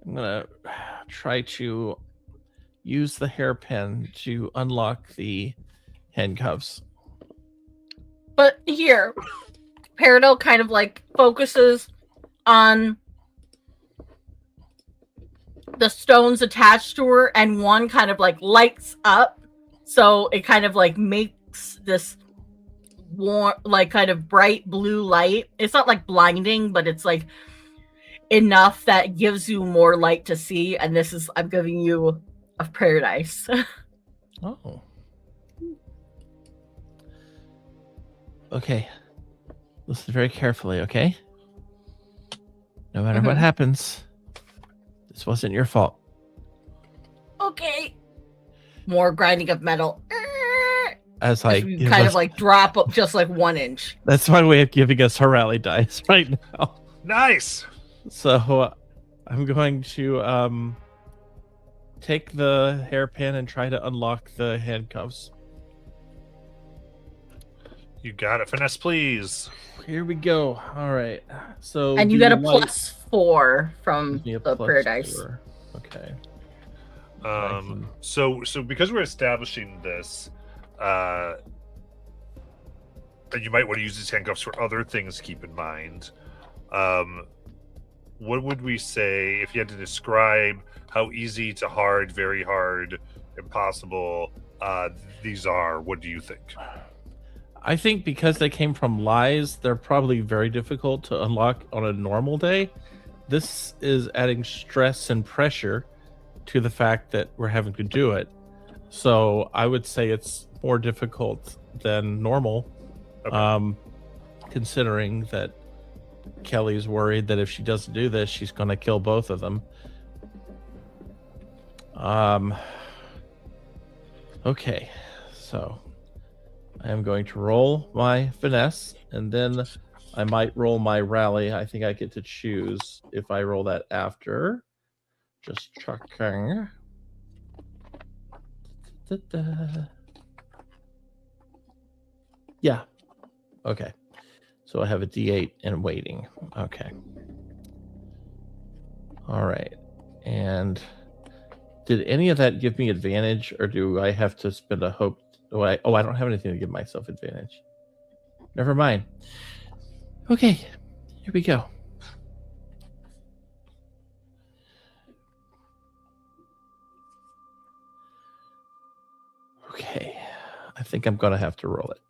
I'm going to try to use the hairpin to unlock the handcuffs. But here, Peridot kind of like focuses on the stones attached to her, and one kind of like lights up. So it kind of like makes this warm, like kind of bright blue light. It's not like blinding, but it's like enough that gives you more light to see. And this is, I'm giving you a paradise. Oh. Okay. Listen very carefully, okay? No matter what happens, this wasn't your fault. Okay. More grinding of metal. As I You give kind us, of like drop up just like 1 inch. that's my way of giving us rally dice right now. Nice. So I'm going to take the hairpin and try to unlock the handcuffs. You got it. Finesse, please. Here we go. All right. So And you do get a want- +4 from Gives me a the plus paradise. 4. Okay. So because we're establishing this, and you might want to use these handcuffs for other things. Keep in mind, what would we say if you had to describe how easy to hard, very hard, impossible these are? What do you think? I think because they came from lies, they're probably very difficult to unlock on a normal day. This is adding stress and pressure to the fact that we're having to do it. So I would say it's more difficult than normal, Okay. considering that Kelly's worried that if she doesn't do this, she's going to kill both of them. Okay, so I am going to roll my finesse, and then I might roll my rally. I think I get to choose if I roll that after. Just checking. Da-da. Yeah. Okay. So I have a D8 and waiting. Okay. All right. And did any of that give me advantage, or do I have to spend a hope? I don't have anything to give myself advantage. Never mind. Okay. Here we go. Okay. I think I'm going to have to roll it.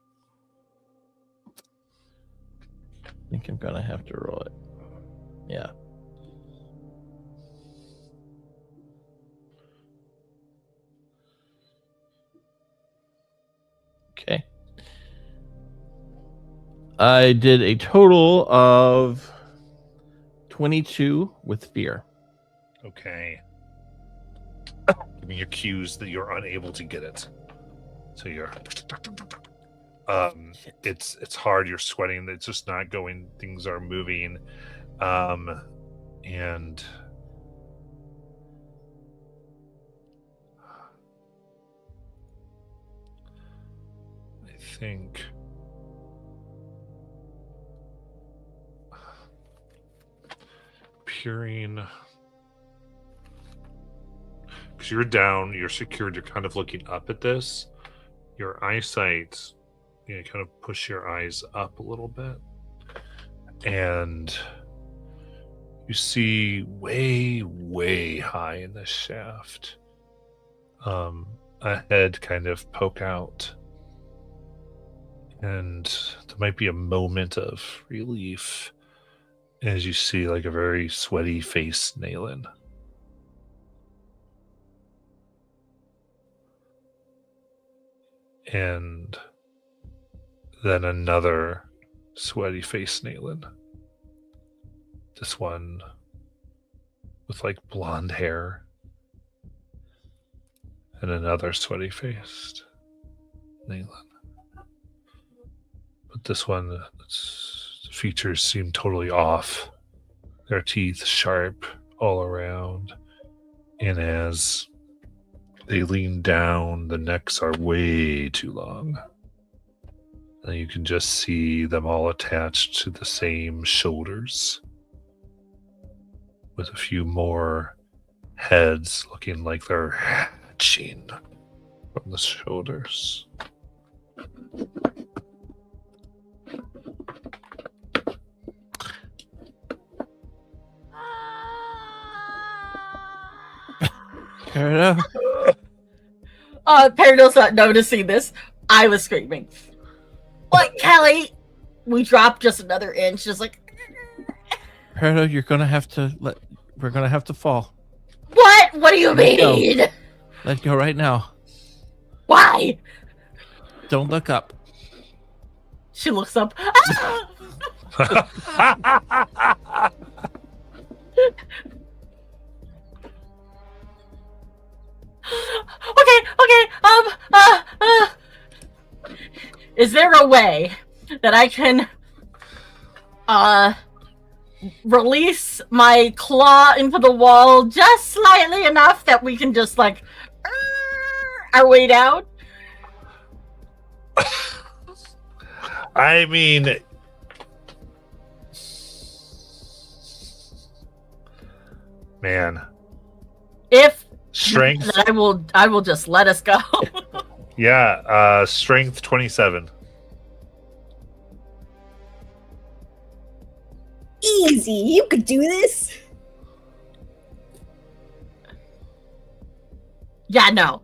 Yeah. Okay. I did a total of 22 with fear. Okay. Give me your cues that you're unable to get it. So you're it's hard, you're sweating, it's just not going, things are moving. And I think peering, because you're down, you're secured, you're kind of looking up at this. Your eyesight, you kind of push your eyes up a little bit, and you see way, way high in the shaft, a head kind of poke out, and there might be a moment of relief as you see like a very sweaty face, Nayland. And then another sweaty face, Nayland. This one with like blonde hair. And another sweaty faced Nayland. But this one, the features seem totally off. Their teeth sharp all around. And as they lean down, the necks are way too long. And you can just see them all attached to the same shoulders, with a few more heads looking like they're hatching from the shoulders. Peridot? Peridot's not noticing this. I was screaming. What, Kelly? We dropped just another inch, just like. Peridot, you're gonna have to we're gonna have to fall. What? What do you Let go. mean? Let go right now. Why? Don't look up. She looks up. Okay. Is there a way that I can release my claw into the wall just slightly enough that we can just like our way down? I mean, man, If strength. then I will just let us go. Yeah, strength 27. Easy, you could do this. Yeah, no.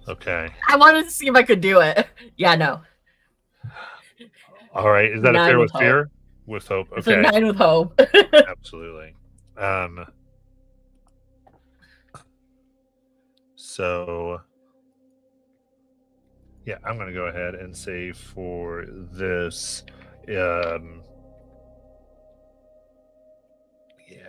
Okay. I wanted to see if I could do it. Yeah, no. All right. Is that a 9 fair with with hope. fear? With hope. It's a Okay. 9 with hope. Absolutely. So yeah, I'm gonna go ahead and say for this, yeah,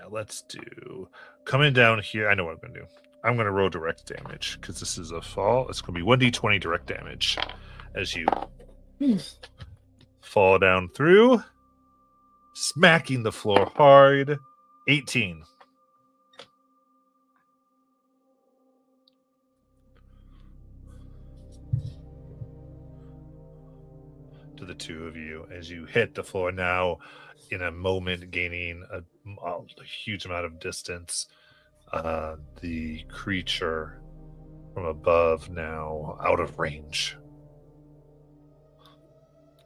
let's do coming down here. I know what I'm gonna do. I'm gonna roll direct damage because this is a fall. It's gonna be 1d20 direct damage as you fall down through, smacking the floor hard. 18. To the two of you as you hit the floor, now in a moment gaining a huge amount of distance. The creature from above now out of range.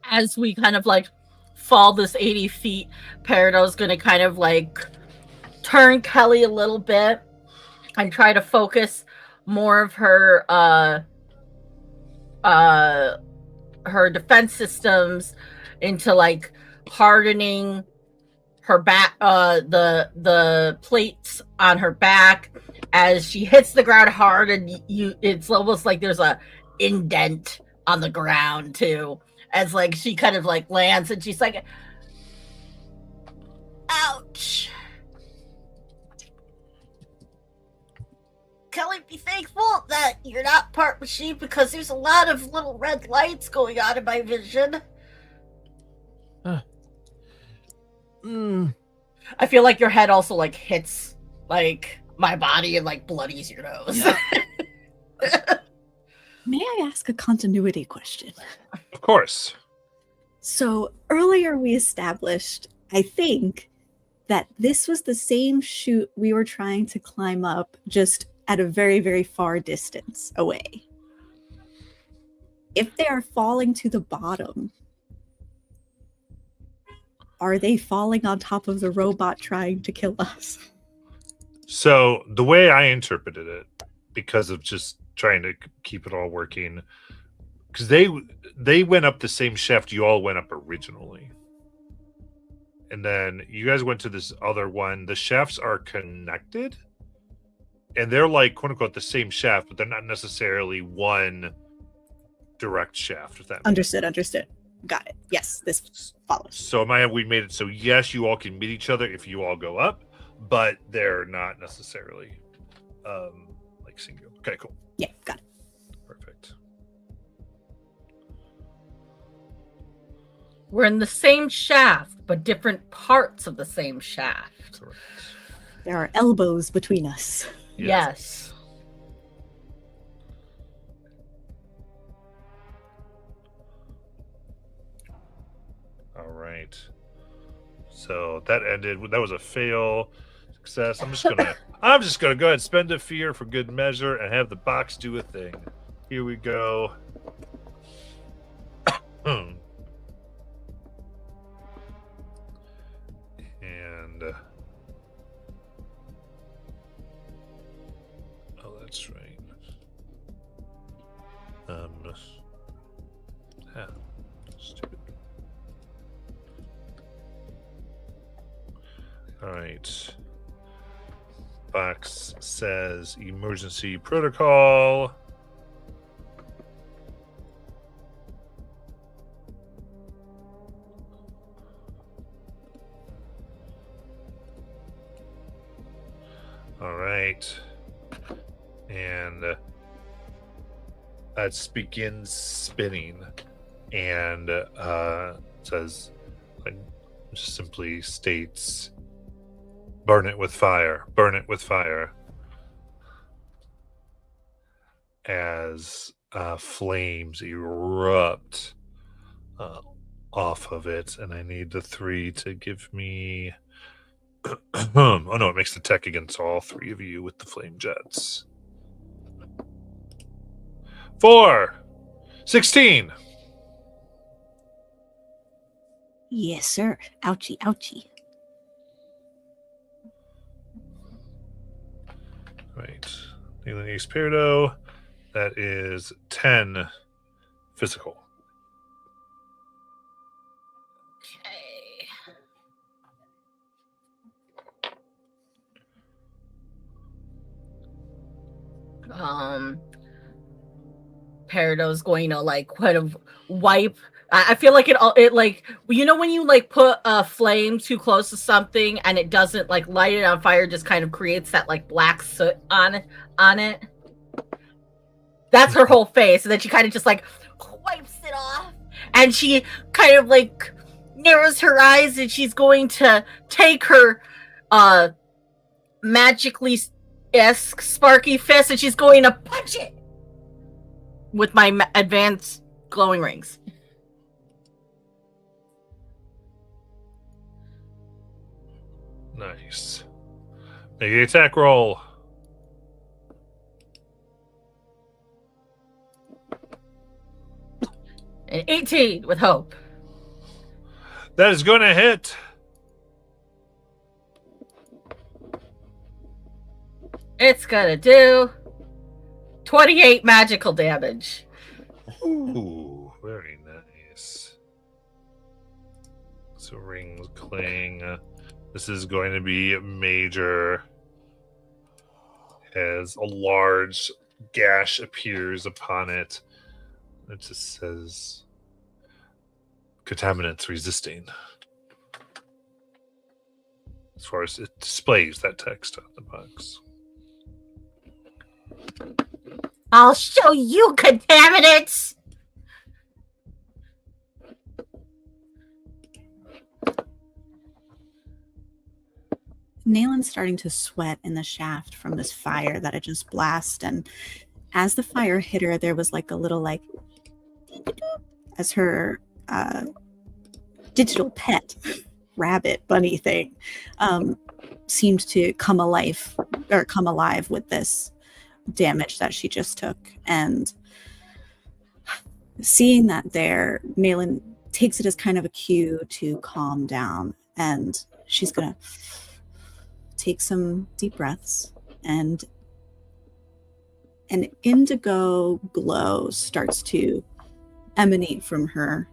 As we kind of like fall this 80 feet, Peridot's gonna kind of like turn Kelly a little bit and try to focus more of her her defense systems into like hardening her back, the plates on her back as she hits the ground hard, and it's almost like there's a indent on the ground too, as like she kind of like lands and she's like, ouch. Kelly, be thankful that you're not part machine because there's a lot of little red lights going on in my vision. I feel like your head also like hits like my body and like bloodies your nose. Yeah. May I ask a continuity question? Of course. So earlier we established, I think, that this was the same chute we were trying to climb up, just at a very, very far distance away. If they are falling to the bottom, are they falling on top of the robot trying to kill us? So the way I interpreted it, because of just trying to keep it all working, because they went up the same shaft you all went up originally, and then you guys went to this other one. The shafts are connected, and they're like quote unquote the same shaft, but they're not necessarily one direct shaft. If that makes Understood. Got it. Yes, this follows. So we made it so yes, you all can meet each other if you all go up, but they're not necessarily like singular. Okay, cool. Yeah, got it. Perfect. We're in the same shaft, but different parts of the same shaft. Correct. There are elbows between us. Yes. All right. So that ended. That was a fail. Success. I'm just gonna go ahead and spend a fear for good measure and have the box do a thing. Here we go. And oh, that's right. Yeah, stupid. All right. Box says emergency protocol. All right. And it begins spinning and says, just simply states, burn it with fire, burn it with fire. As flames erupt off of it. And I need the 3 to give me... oh no, it makes the tech against all 3 of you with the flame jets. 4, 16. Yes, sir. Ouchie, ouchie. Right. Neelan Ace Peridot. That is 10 physical. Peridot's going to like kind of wipe. I feel like it like, you know when you like put a flame too close to something and it doesn't like light it on fire, just kind of creates that like black soot on it. That's her whole face, and then she kind of just like wipes it off, and she kind of like narrows her eyes, and she's going to take her magically sparky fist, and she's going to punch it with my advanced glowing rings. Nice. Make the attack roll. An 18 with hope. That is going to hit. It's gonna do 28 magical damage. Ooh, very nice. So rings cling. This is going to be major. As a large gash appears upon it. It just says contaminants resisting. As far as it displays that text on the box. I'll show you, contaminants! Naelin's starting to sweat in the shaft from this fire that it just blasted. And as the fire hit her, there was like a little like as her digital pet rabbit bunny thing seemed to come alive with this damage that she just took. And seeing that there, Naelin takes it as kind of a cue to calm down, and she's gonna take some deep breaths, and an indigo glow starts to emanate from her,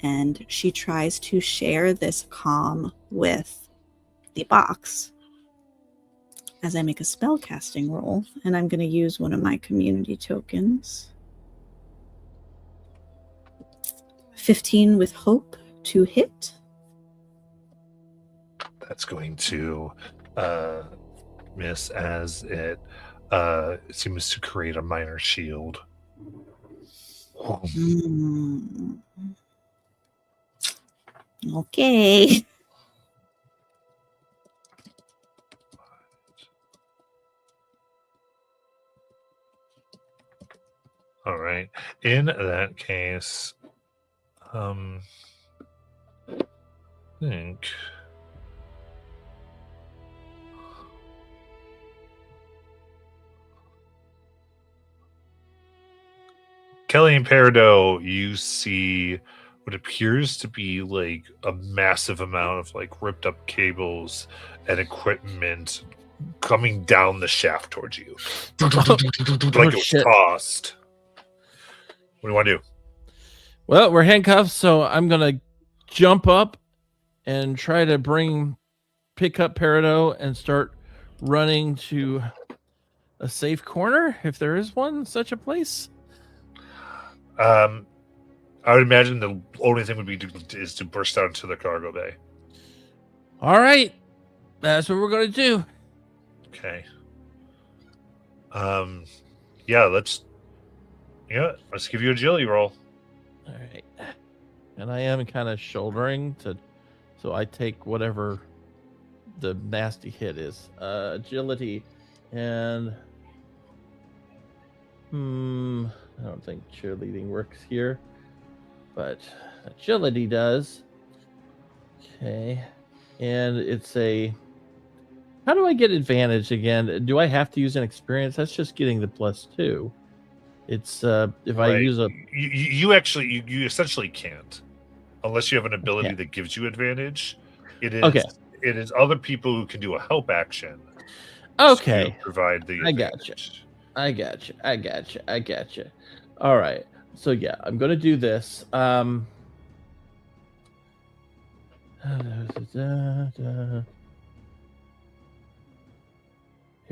and she tries to share this calm with the box. As I make a spell casting roll, and I'm going to use one of my community tokens. 15 with hope to hit. That's going to miss, as it seems to create a minor shield. Okay. All right. In that case, I think Kelly and Peridot, you see what appears to be like a massive amount of like ripped up cables and equipment coming down the shaft towards you. Like it was shit. tossed. What do you want to do? Well, we're handcuffed, so I'm gonna jump up and try to pick up Peridot and start running to a safe corner, if there is one, such a place. I would imagine the only thing would be is to burst out into the cargo bay. All right, that's what we're gonna do. Okay. Yeah, let's give you a agility roll. All right, and I am kind of shouldering so I take whatever the nasty hit is. Agility, and I don't think cheerleading works here, but agility does. Okay, and it's a. How do I get advantage again? Do I have to use an experience? That's just getting the +2. It's if I use a. You actually you essentially can't unless you have an ability Yeah. that gives you advantage. It is Okay. It is other people who can do a help action. Okay. To provide the advantage. I gotcha. All right. So yeah, I'm gonna do this. Here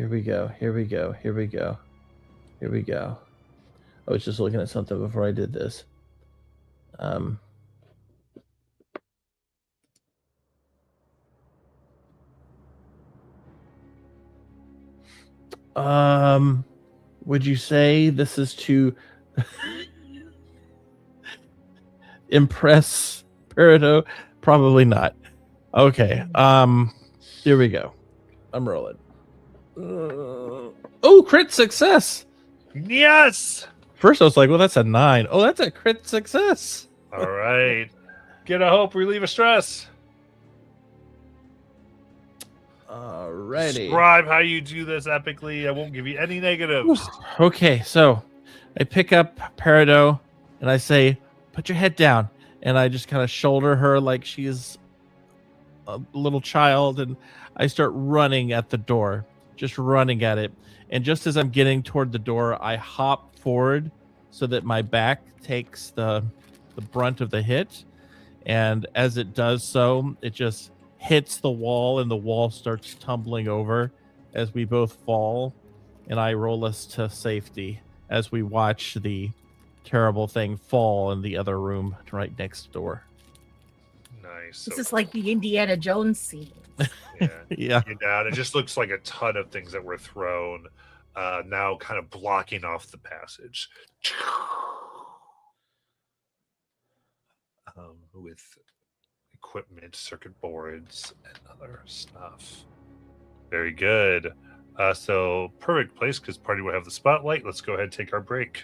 we go. I was just looking at something before I did this. Would you say this is to impress Peridot? Probably not. Okay. Here we go. I'm rolling. Oh, crit success. Yes. First I was like, well, that's a 9. Oh, that's a crit success. All right. Get a hope, relieve a stress. Alrighty. Describe how you do this epically. I won't give you any negatives. Okay, so I pick up Peridot and I say, put your head down. And I just kind of shoulder her like she's a little child. And I start running at the door, just running at it. And just as I'm getting toward the door, I hop forward so that my back takes the brunt of the hit. And as it does so, it just hits the wall and the wall starts tumbling over as we both fall. And I roll us to safety as we watch the terrible thing fall in the other room right next door. Nice. This is like the Indiana Jones scene. Yeah. You're down. It just looks like a ton of things that were thrown, now kind of blocking off the passage. With equipment, circuit boards, and other stuff. Very good. So perfect place because party will have the spotlight. Let's go ahead and take our break.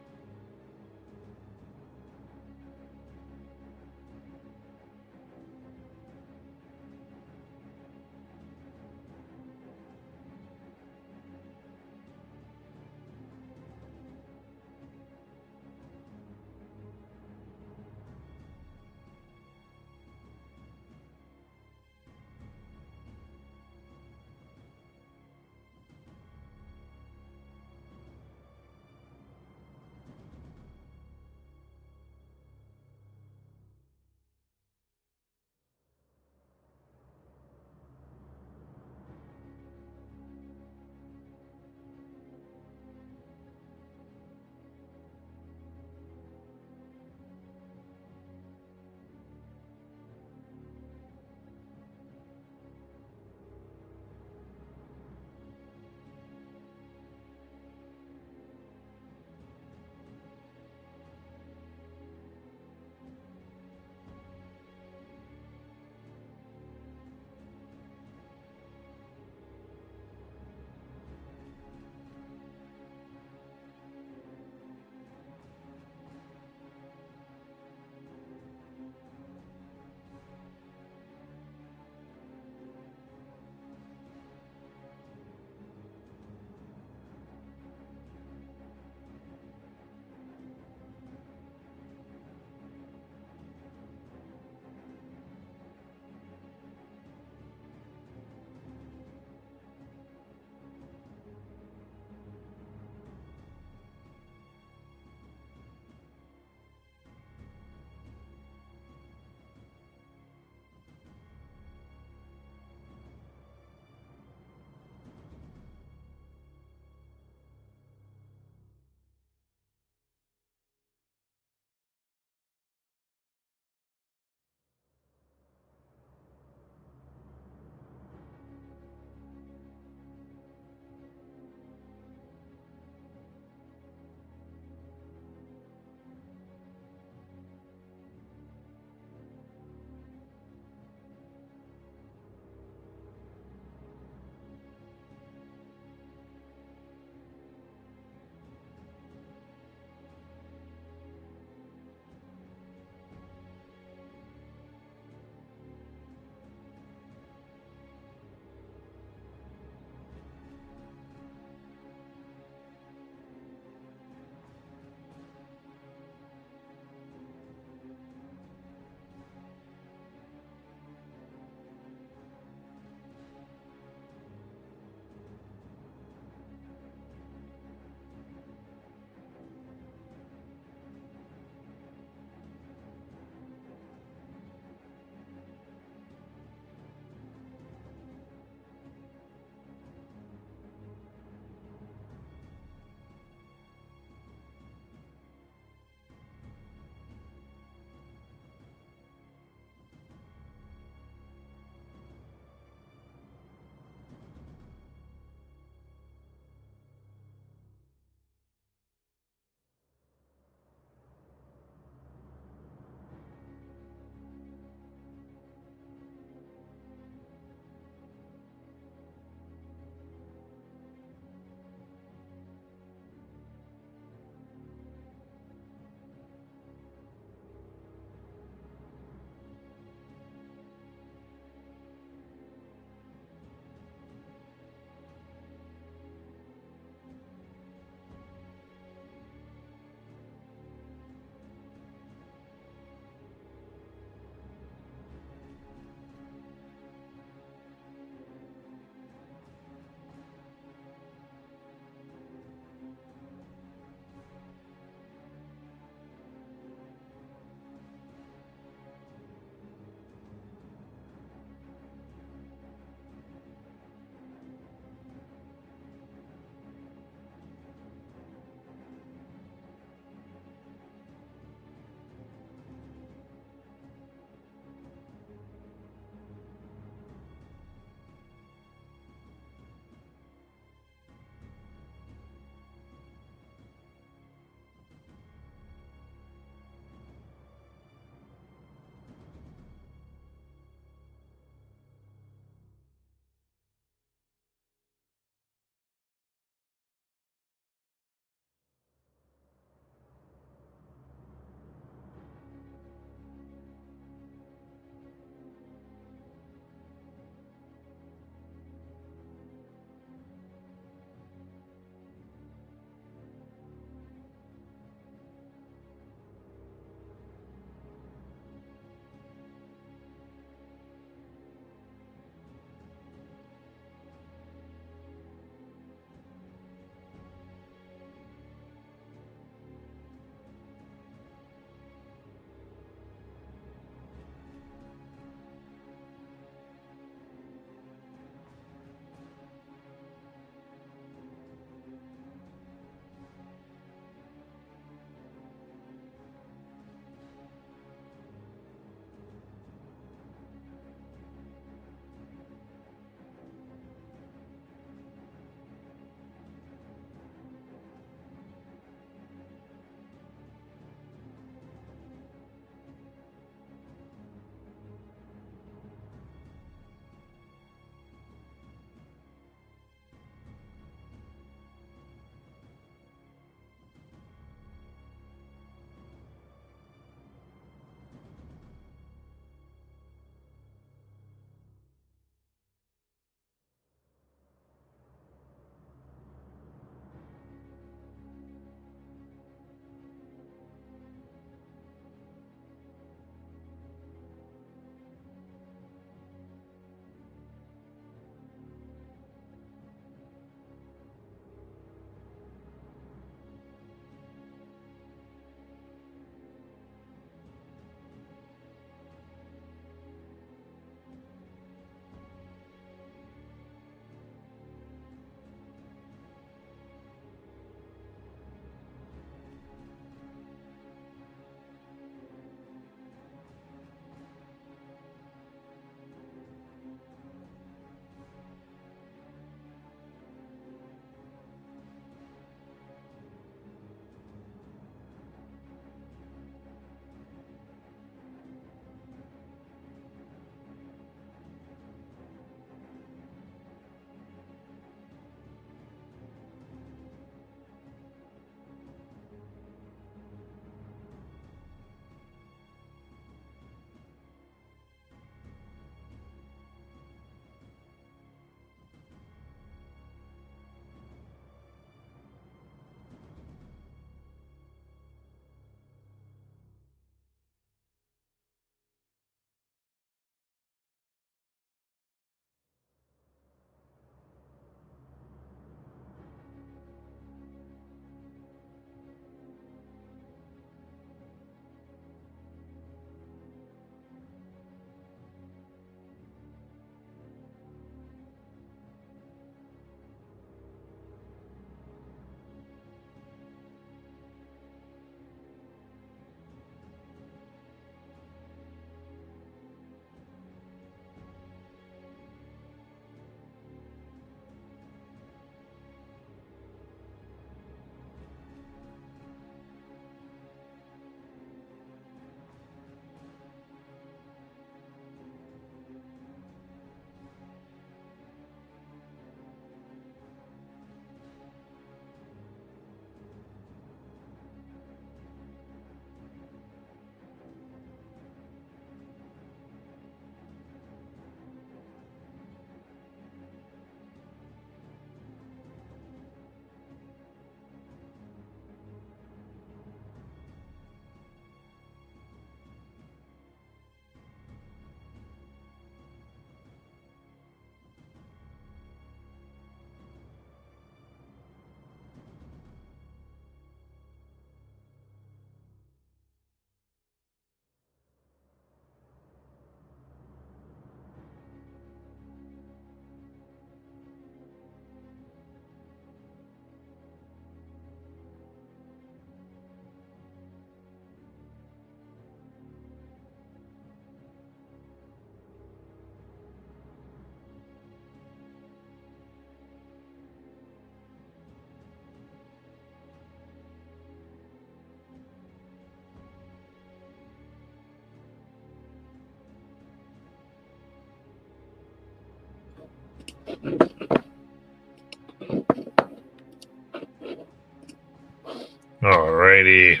Alrighty.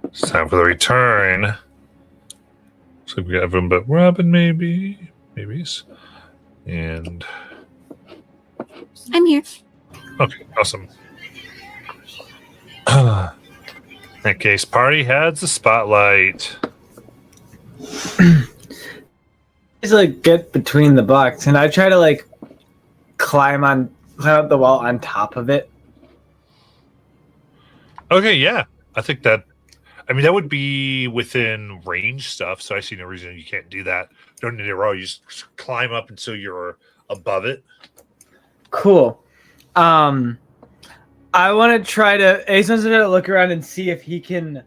It's time for the return. So we got everyone but Robin, maybes. And I'm here. okay, awesome. In that case, party has the spotlight. Just like get between the blocks, and I try to like climb up the wall on top of it. Okay, yeah. I think that, I mean, that would be within range stuff, so I see no reason you can't do that. Don't need to roll. You just climb up until you're above it. Cool. I want to try to. Ace wants to look around and see if he can.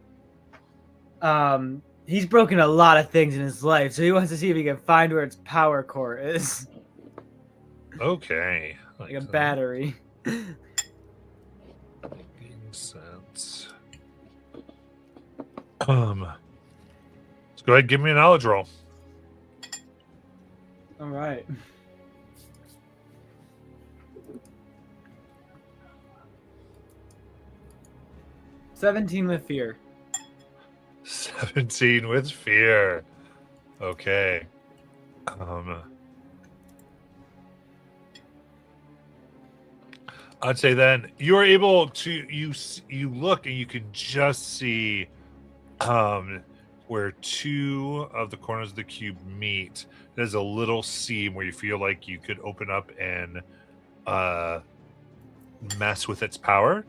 He's broken a lot of things in his life, so he wants to see if he can find where its power core is. Okay. Like a battery. Making sense. Let's go ahead and give me a knowledge roll. All right. $17 with fear. 17 with fear. Okay. I'd say then you are able to you look and you can just see where two of the corners of the cube meet. There's a little seam where you feel like you could open up and mess with its power.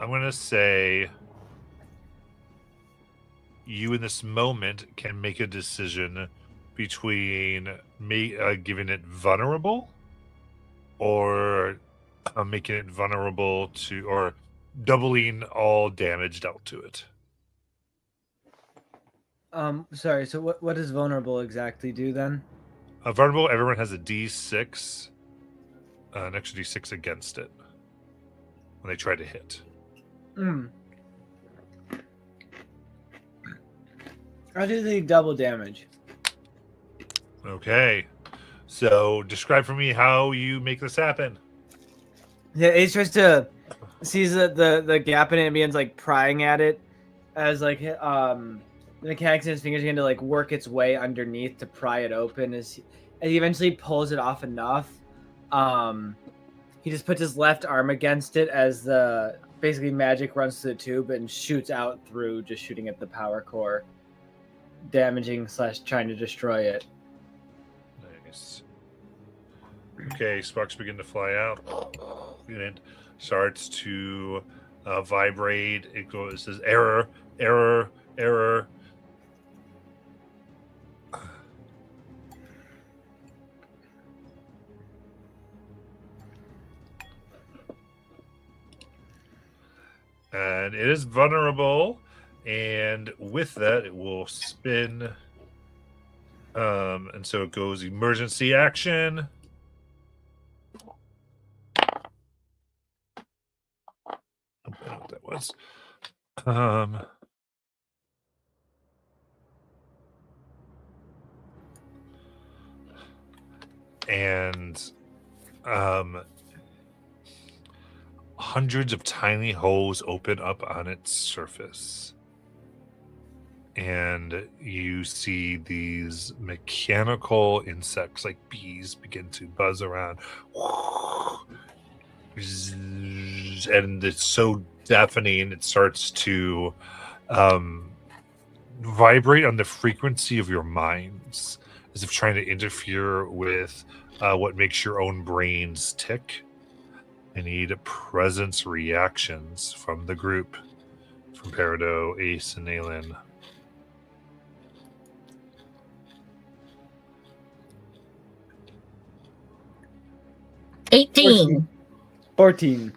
I'm gonna say you in this moment can make a decision between giving it vulnerable or making it vulnerable to, or doubling all damage dealt to it. Sorry. So what does vulnerable exactly do then? Vulnerable, everyone has a D6, an extra D6 against it when they try to hit. I'll do the double damage. Okay. So describe for me how you make this happen. Yeah, Ace tries to sees the gap in it and begins like prying at it as like the mechanics in his fingers begin to like work its way underneath to pry it open. As he eventually pulls it off enough, he just puts his left arm against it as the basically magic runs through the tube and shoots out through, just shooting at the power core, damaging / trying to destroy it. Nice. Okay, sparks begin to fly out. And it starts to vibrate. It goes, it says error, error, error. And it is vulnerable. And with that, it will spin. And so it goes emergency action. I don't know what that was. And hundreds of tiny holes open up on its surface. And you see these mechanical insects like bees begin to buzz around. And it's so deafening, it starts to vibrate on the frequency of your minds, as if trying to interfere with what makes your own brains tick. I need presence reactions from the group, from Peridot, Ace, and Aelin. $18. 14.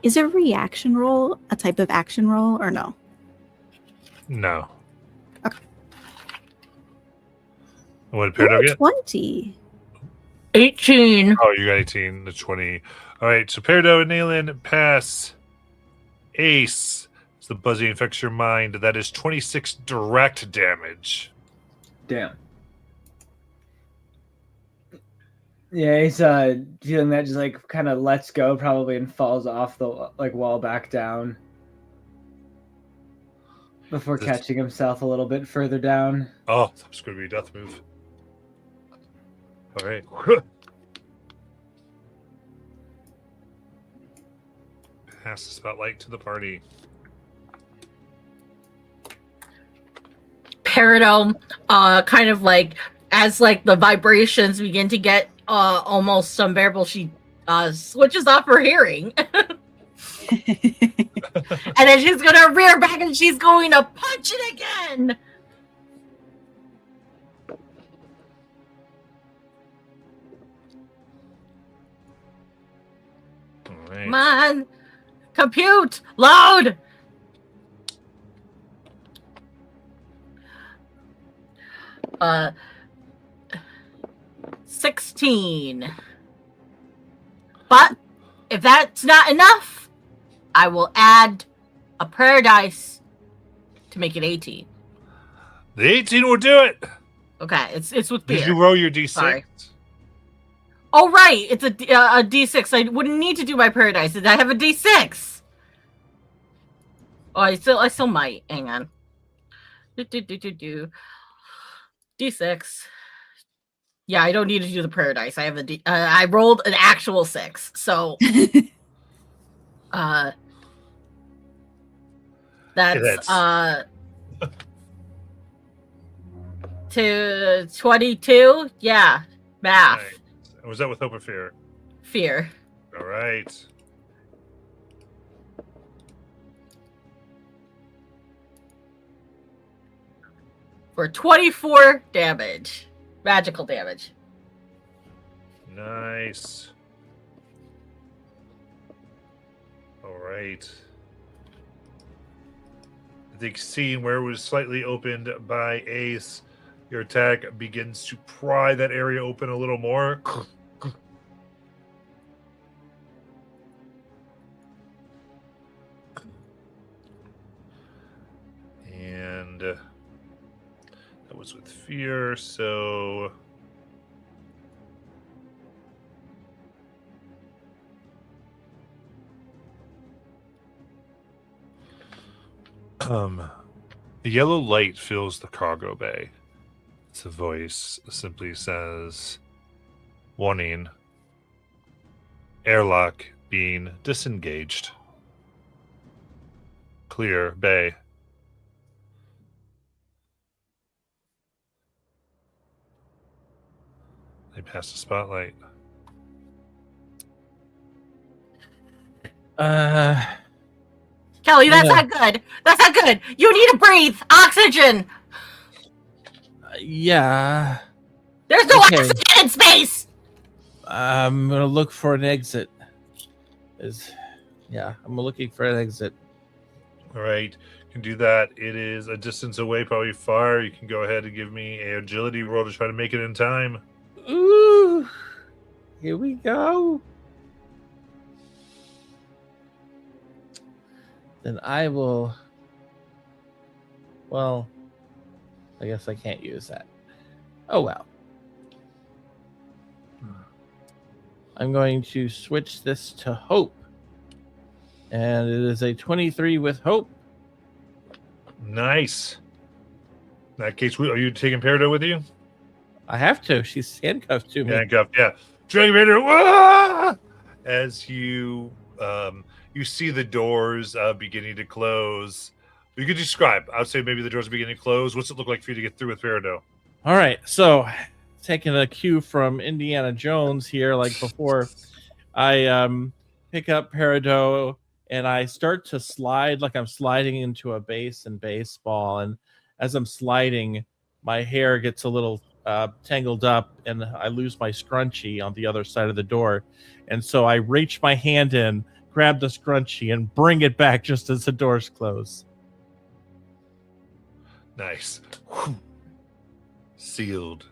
Is a reaction roll a type of action roll or no? No. Okay. What did Peridot get? 20. 18. Oh, you got 18 to 20. All right, so Peridot and Nayland pass. Ace, as the buzzing infects your mind, that is 26 direct damage. Damn. Yeah, he's feeling that, just like kind of lets go probably and falls off the like wall back down before catching himself a little bit further down. Oh, that's going to be a death move. All right. Pass the spotlight to the party. Peridot, kind of like, as like the vibrations begin to get almost unbearable, she switches off her hearing. And then she's gonna rear back and she's going to punch it again. All right. Come on, compute, load. Uh, 16. But if that's not enough, I will add a prayer dice to make it 18. The 18 will do it. Okay, it's with fear. Did you roll your d6? Sorry. Oh right, it's a d6. I wouldn't need to do my prayer dice. I have a d6. Oh, I still might. Hang on. D6. Yeah, I don't need to do the prayer dice. I have a I rolled an actual 6. So that's to 22. Yeah. Math. Right. Was that with hope or fear? Fear. All right. For 24 damage. Magical damage. Nice. All right. The scene where it was slightly opened by Ace, your attack begins to pry that area open a little more. And that was with fear, so the yellow light fills the cargo bay. It's a voice simply says, warning, airlock being disengaged. Clear bay. They pass the spotlight. Kelly, that's not good. That's not good. You need to breathe. Oxygen. Yeah. There's no Okay. oxygen in space. I'm gonna look for an exit. I'm looking for an exit. All right, you can do that. It is a distance away, probably far. You can go ahead and give me an agility roll to try to make it in time. Ooh, here we go. Then I will. Well, I guess I can't use that. Oh well. I'm going to switch this to hope. And it is a 23 with hope. Nice. In that case, are you taking Peridot with you? I have to. She's handcuffed to me. Handcuffed, yeah. Dragon Peridot, wah! As you see the doors beginning to close. You could describe. I would say maybe the doors are beginning to close. What's it look like for you to get through with Peridot? All right. So, taking a cue from Indiana Jones here, like before, I pick up Peridot and I start to slide like I'm sliding into a base in baseball. And as I'm sliding, my hair gets a little tangled up and I lose my scrunchie on the other side of the door. And so I reach my hand in, grab the scrunchie, and bring it back just as the doors close. Nice. Whew. Sealed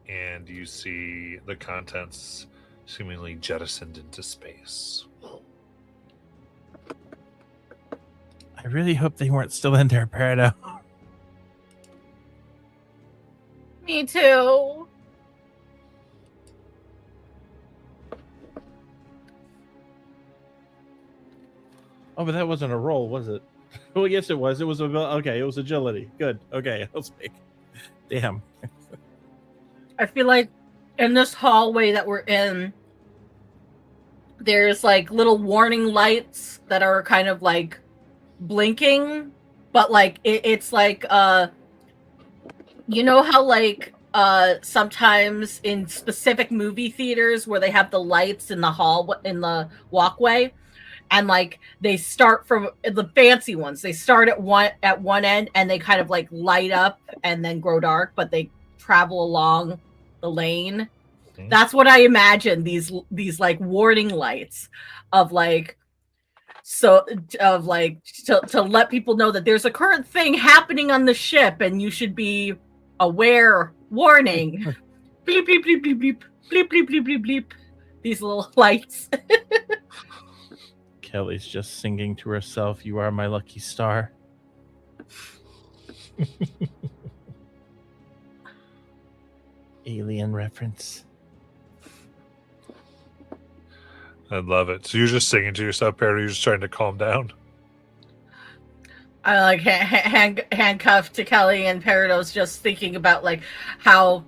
and you see the contents seemingly jettisoned into space. I really hope they weren't still in there, Peridot. Me too. Oh, but that wasn't a roll, was it? Well, yes, it was. It was okay. It was agility. Good. Okay, I'll speak. Damn. I feel like in this hallway that we're in, there's like little warning lights that are kind of like blinking, but like it's like you know how like sometimes in specific movie theaters where they have the lights in the hall in the walkway, and like they start from the fancy ones, they start at one end and they kind of like light up and then grow dark, but they travel along the lane. Mhm. That's what I imagine these like warning lights of like, so of like to let people know that there's a current thing happening on the ship and you should be aware. Warning. Bleep bleep bleep bleep bleep bleep bleep bleep bleep bleep. These little lights. Kelly's just singing to herself, "You are my lucky star." Alien reference. I love it. So you're just singing to yourself, Perry. You're just trying to calm down. I like handcuffed to Kelly, and Peridot's just thinking about like how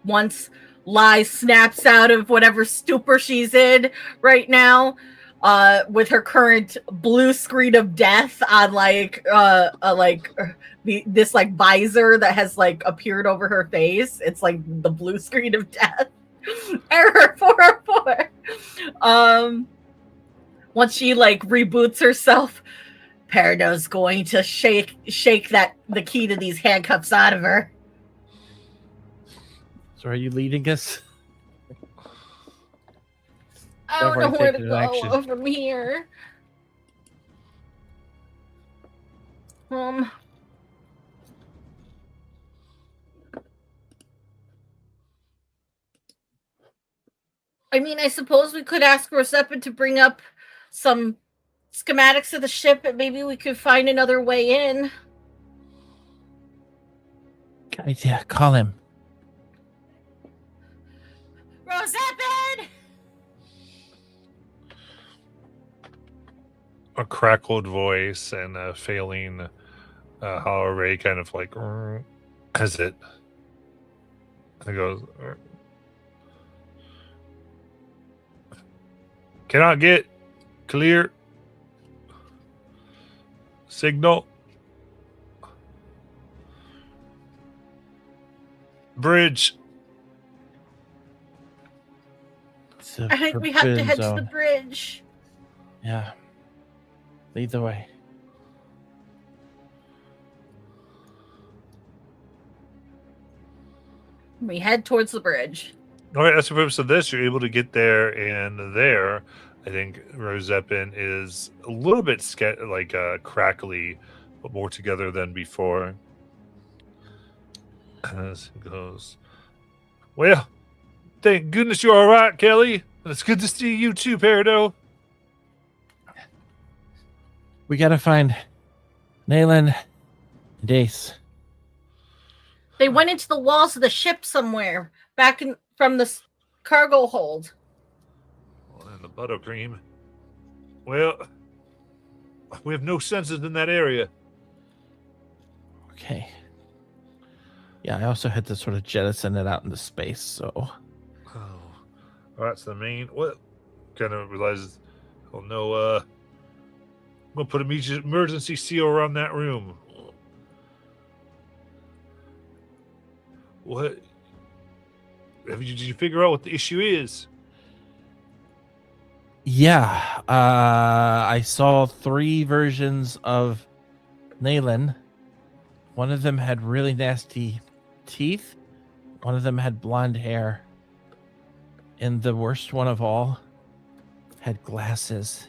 once Lai snaps out of whatever stupor she's in right now, with her current blue screen of death on this like visor that has like appeared over her face. It's like the blue screen of death. Error 404. Once she like reboots herself, Peridot's going to shake the key to these handcuffs out of her. So are you leading us? I don't I've know already where to taken go an action. from here. I mean, I suppose we could ask Roseppa to bring up some schematics of the ship, and maybe we could find another way in. Good idea. Call him. Roseppa! A crackled voice and a failing hollow ray kind of like as it goes. Cannot get clear signal. Bridge. It's a I think we have to forbidden head to zone. the bridge. Yeah. Lead the way. We head towards the bridge. Okay, that's the purpose of this. You're able to get there, and there, I think Roseppin is a little bit crackly, but more together than before. As it goes, well, thank goodness you're all right, Kelly. And it's good to see you too, Peridot. We gotta find Nayland and Ace. They went into the walls of the ship somewhere, from the cargo hold. Well, and the buttercream. Well, we have no senses in that area. Okay. Yeah, I also had to sort of jettison it out into space, so. Oh, that's the main. What? Kind of realizes. Oh no. I'm gonna put an emergency seal around that room. What? Did you figure out what the issue is? Yeah, I saw 3 versions of Nayland. One of them had really nasty teeth. One of them had blonde hair. And the worst one of all had glasses.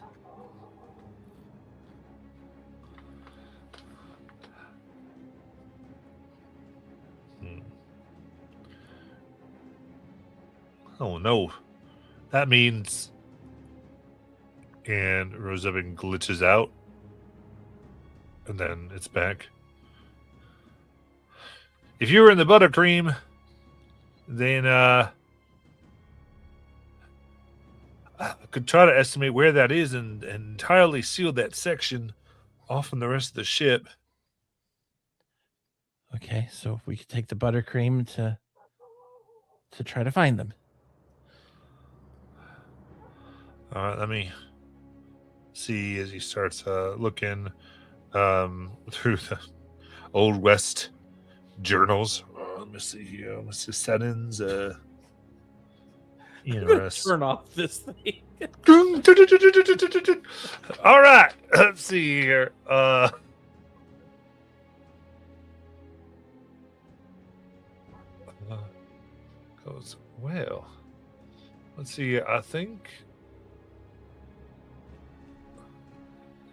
Oh no. That means. And Rosebin glitches out. And then it's back. If you were in the buttercream, then I could try to estimate where that is and entirely seal that section off from the rest of the ship. Okay, so if we could take the buttercream to try to find them. All right, let me see as he starts looking through the Old West journals. Let me see here. Let me see settings. Interesting. Turn off this thing. All right, let's see here. Goes well. Let's see. I think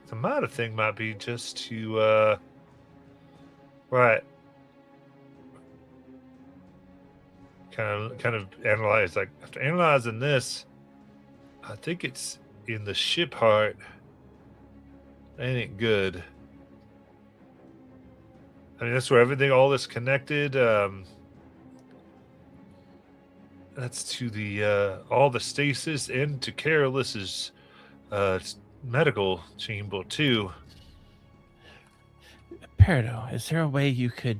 the minor thing might be just to right. Kind of analyze. Like after analyzing this, I think it's in the ship heart. Ain't it good? I mean, that's where everything, all this connected. That's to the all the stasis and to Carolys's medical chamber too. Peridot, is there a way you could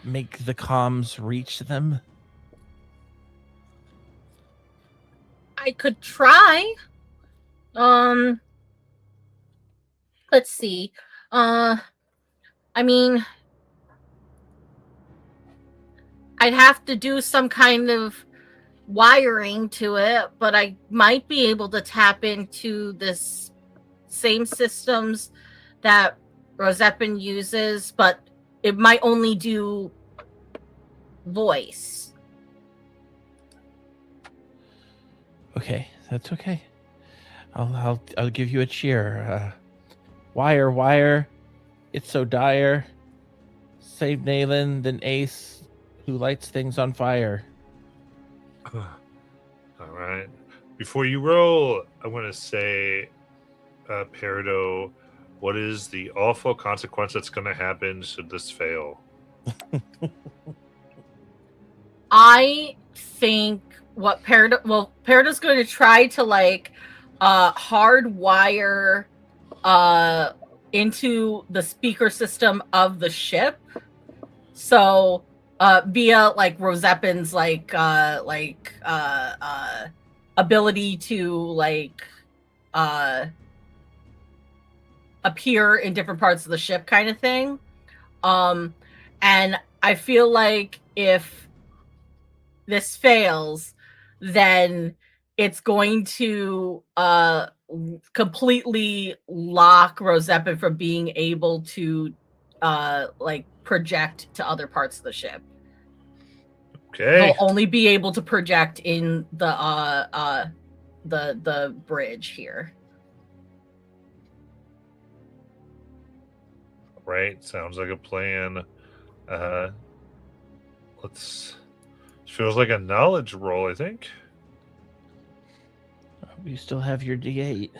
make the comms reach them? I could try. Let's see. I mean, I'd have to do some kind of wiring to it, but I might be able to tap into this same systems that Rosepin uses, but it might only do voice. Okay, that's okay. I'll give you a cheer. Wire, it's so dire. Save Nayland, then Ace, who lights things on fire. All right. Before you roll, I want to say, Peridot, what is the awful consequence that's going to happen should this fail? I think what Peridot's going to try to hardwire into the speaker system of the ship. So via Rosepin's ability to appear in different parts of the ship kind of thing. And I feel like if this fails, then it's going to completely lock Rosepin from being able to project to other parts of the ship. Okay. He'll only be able to project in the bridge here. Right. Sounds like a plan. Feels like a knowledge roll, I think. You still have your D8.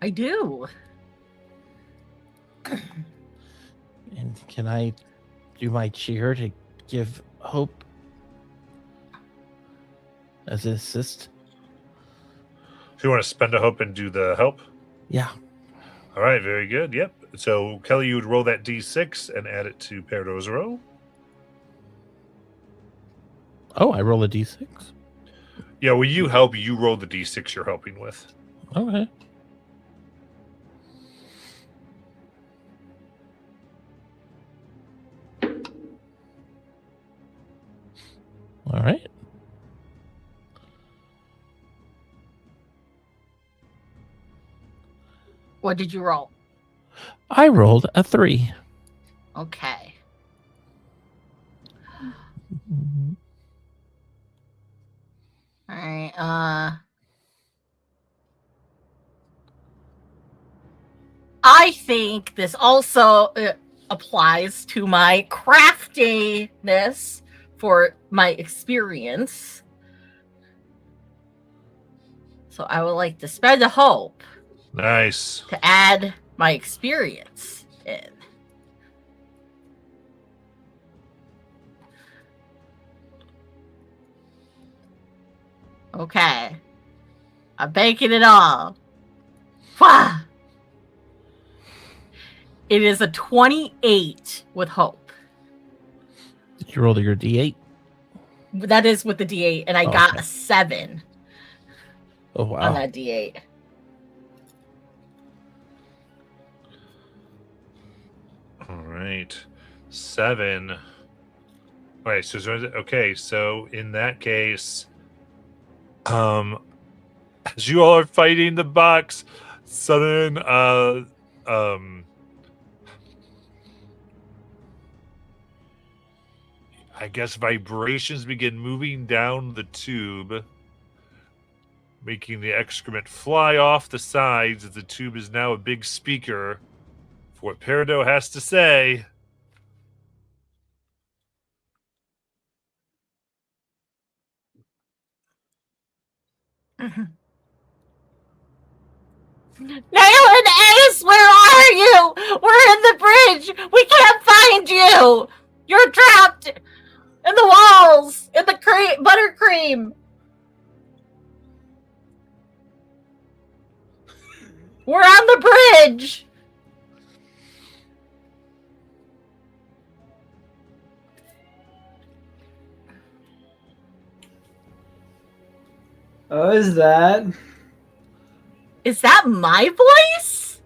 I do. And can I do my cheer to give hope as an assist? So you want to spend a hope and do the help? Yeah. All right, very good. Yep. So Kelly, you would roll that D6 and add it to Peridot's roll. Oh, I roll a D6? Yeah, when you help, you roll the D6 you're helping with. Okay. All right. What did you roll? I rolled a 3. Okay. Mhm. All right. I think this also applies to my craftiness for my experience. So I would like to spend a hope Nice. to add my experience in. Okay. I'm banking it all. Wah! It is a 28 with hope. You rolled your D8. That is with the D8, and I got a 7 Oh, on wow. that D8. All right. 7. Wait, so in that case, as you all are fighting the box, sudden I guess vibrations begin moving down the tube, making the excrement fly off the sides as the tube is now a big speaker for what Peridot has to say. Nail and Ace, where are you? We're in the bridge. We can't find you. You're trapped in the walls, in the buttercream. We're on the bridge. Oh, is that? Is that my voice?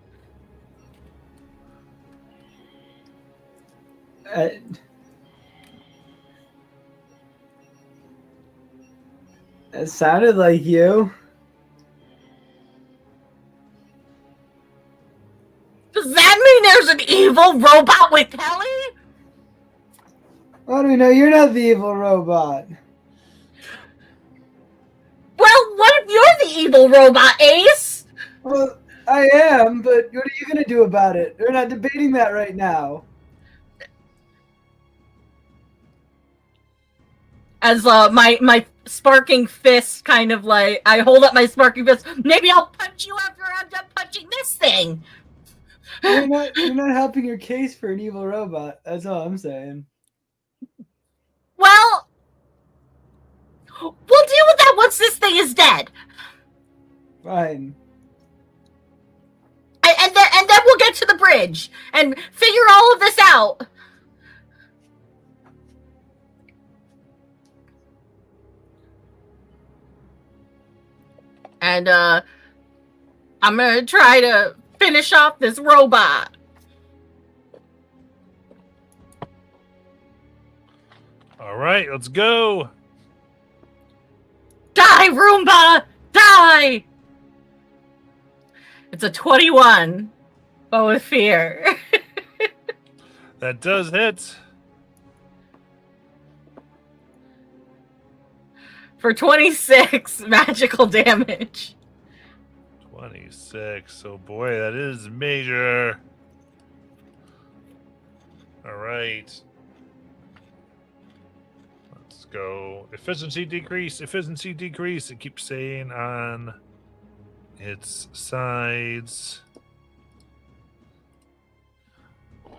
It sounded like you. Does that mean there's an evil robot with Kelly? How do we know you're not the evil robot? Well, what if you're the evil robot, Ace? Well, I am, but what are you going to do about it? We're not debating that right now. As my sparking fist kind of like, I hold up my sparking fist. Maybe I'll punch you after I'm done punching this thing. You're not helping your case for an evil robot. That's all I'm saying. Well, we'll deal with that once this thing is dead. Fine. And then we'll get to the bridge and figure all of this out. And I'm gonna try to finish off this robot. All right, let's go. Die, Roomba! Die! It's a 21. But with fear. That does hit. For 26 magical damage. 26. Oh boy, that is major. All right. Let's go. Efficiency decrease. Efficiency decrease. It keeps saying on its sides.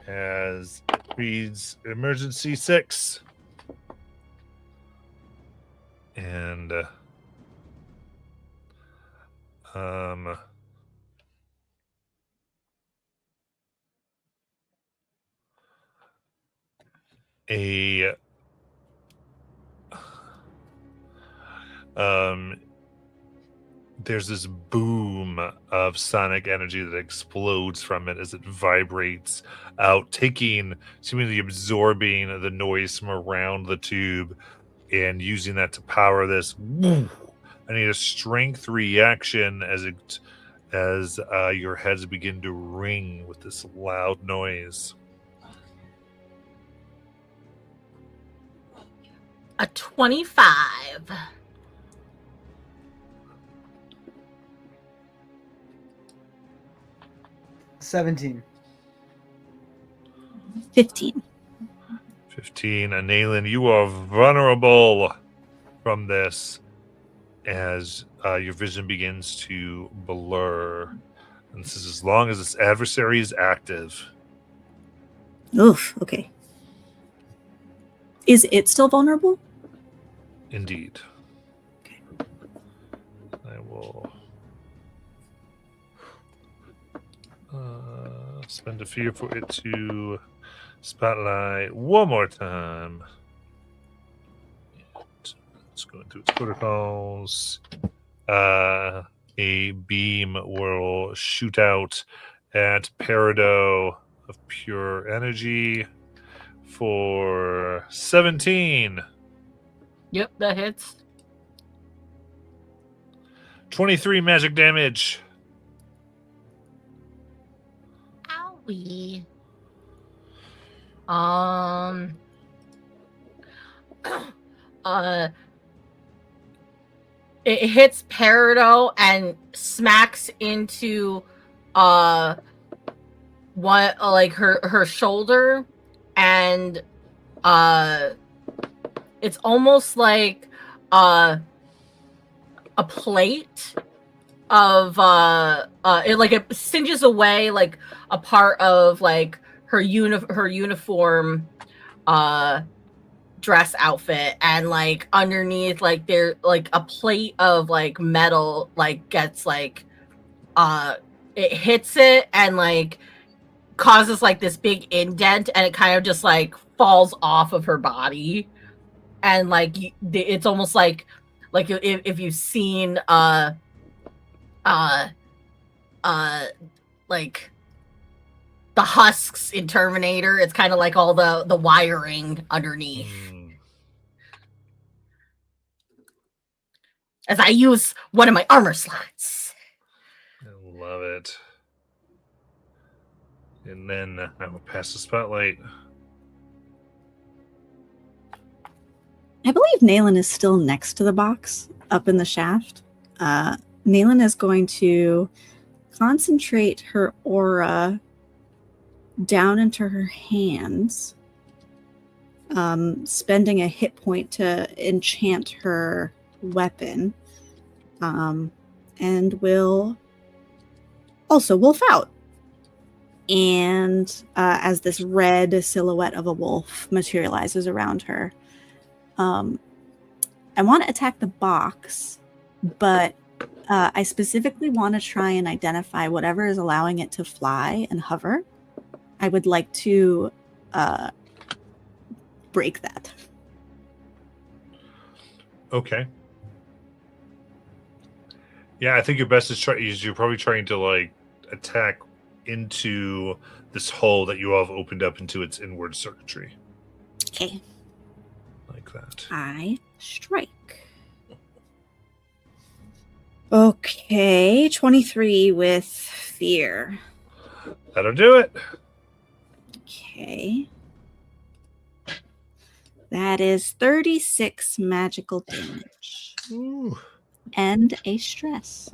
As it reads emergency 6. And there's this boom of sonic energy that explodes from it as it vibrates out, seemingly absorbing the noise from around the tube and using that to power this. I need a strength reaction as your heads begin to ring with this loud noise. A 25. $17. 15. 15. And Nayland, you are vulnerable from this as your vision begins to blur. And this is as long as this adversary is active. Oof. Okay. Is it still vulnerable? Indeed. I will spend a fear for it to spotlight one more time. Let's go into its protocols. A beam will shoot out at Peridot of pure energy for 17. Yep, that hits. 23 magic damage. Owie. It hits Peridot and smacks into one like her shoulder, and it's almost like a plate of it singes away like a part of like her uniform dress outfit, and like underneath like there like a plate of like metal like gets like it hits it and like causes like this big indent, and it kind of just like falls off of her body, and like it's almost like if you've seen like the husks in Terminator, it's kind of like all the wiring underneath. As I use one of my armor slots. I love it. And then I will pass the spotlight. I believe Nayland is still next to the box up in the shaft. Nayland is going to concentrate her aura down into her hands, spending a hit point to enchant her weapon, and will also wolf out. And as this red silhouette of a wolf materializes around her, I want to attack the box, but I specifically want to try and identify whatever is allowing it to fly and hover. I would like to break that. Okay. Yeah, I think your best is you're probably trying to like attack into this hole that you all have opened up into its inward circuitry. Okay. Like that. I strike. Okay, 23 with fear. That'll do it. Okay. That is 36 magical damage. Ooh. And a stress.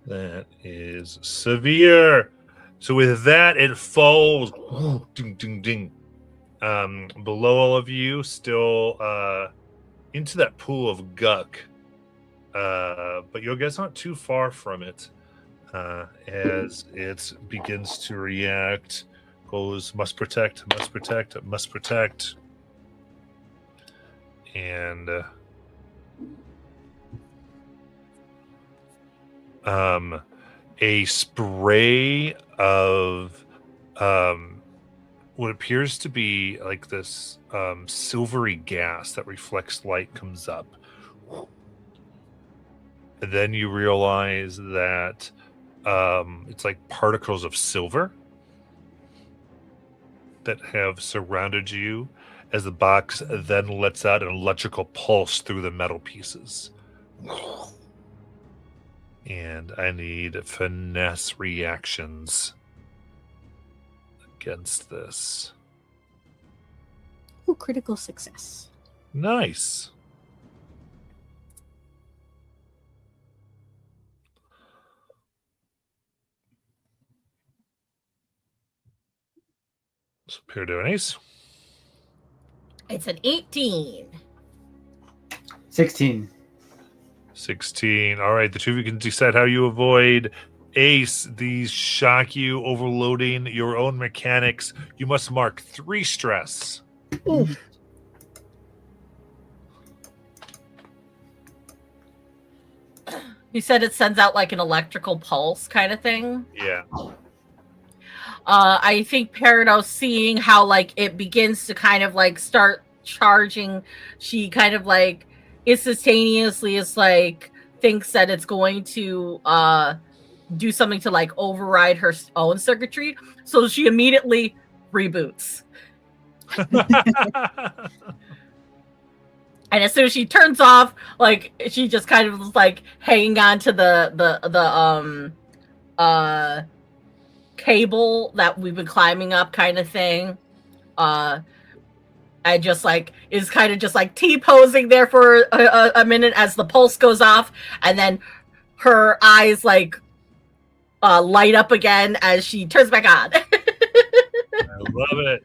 That is severe. So with that, it falls ding, ding, ding, below all of you, still into that pool of guck. But your guys aren't too far from it as it begins to react. Goes, must protect, must protect, must protect. And a spray of what appears to be like this silvery gas that reflects light comes up. And then you realize that it's like particles of silver that have surrounded you as the box then lets out an electrical pulse through the metal pieces. And I need finesse reactions against this. Ooh, critical success. Nice. So Peridot and Ace. It's an 18. 16. 16. All right, the two of you can decide how you avoid Ace. These shock you, overloading your own mechanics. You must mark 3 stress. Oof. You said it sends out like an electrical pulse kind of thing. Yeah. I think Peridot, seeing how like it begins to kind of like start charging, she kind of like instantaneously is like thinks that it's going to do something to like override her own circuitry, so she immediately reboots. And as soon as she turns off, like she just kind of is like hanging on to the cable that we've been climbing up, kind of thing. And just like is kind of just like T-posing there for a minute as the pulse goes off, and then her eyes like light up again as she turns back on. I love it.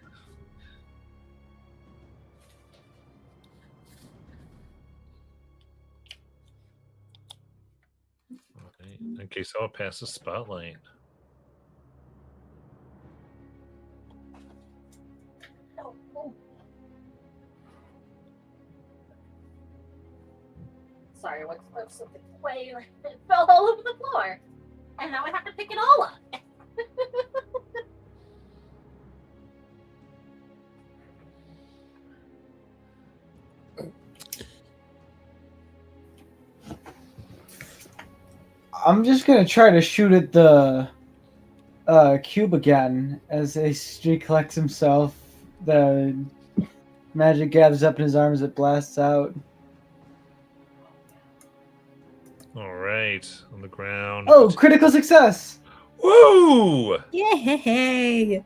Okay, so I'll pass the spotlight. Sorry, what's the way? It fell all over the floor, and now I have to pick it all up. I'm just gonna try to shoot at the cube again as he collects himself. The magic gathers up in his arms. It blasts out. All right, on the ground. Oh, critical success! Woo! Yay!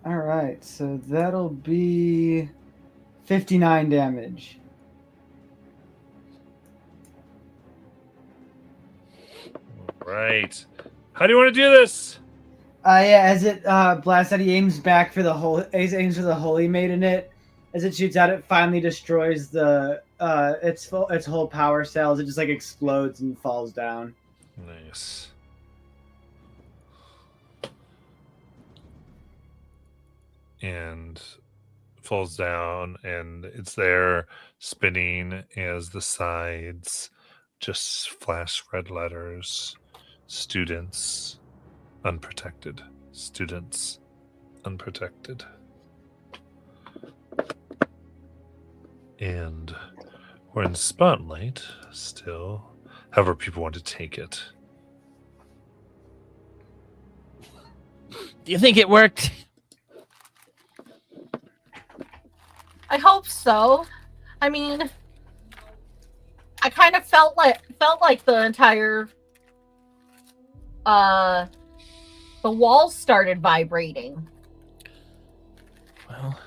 All right, so that'll be 59 damage. All right. How do you want to do this? Yeah, as it blasts out, he aims back for the holy maid in it. As it shoots out, it finally destroys the its whole power cells. It just like explodes and falls down. Nice. And falls down, and it's there spinning as the sides just flash red letters. Students unprotected. Students unprotected. And we're in spotlight still. However, people want to take it. Do you think it worked? I hope so. I mean, I kind of felt like the entire the walls started vibrating. Well,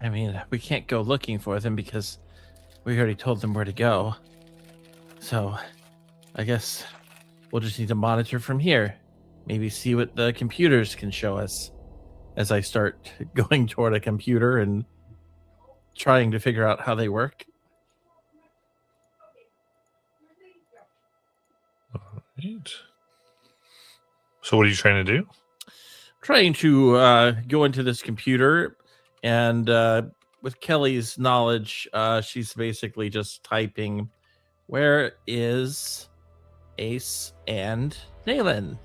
I mean, we can't go looking for them because we already told them where to go. So, I guess we'll just need to monitor from here. Maybe see what the computers can show us as I start going toward a computer and trying to figure out how they work. All right. So what are you trying to do? Trying to go into this computer, and with Kelly's knowledge, she's basically just typing, where is Ace and Nayland?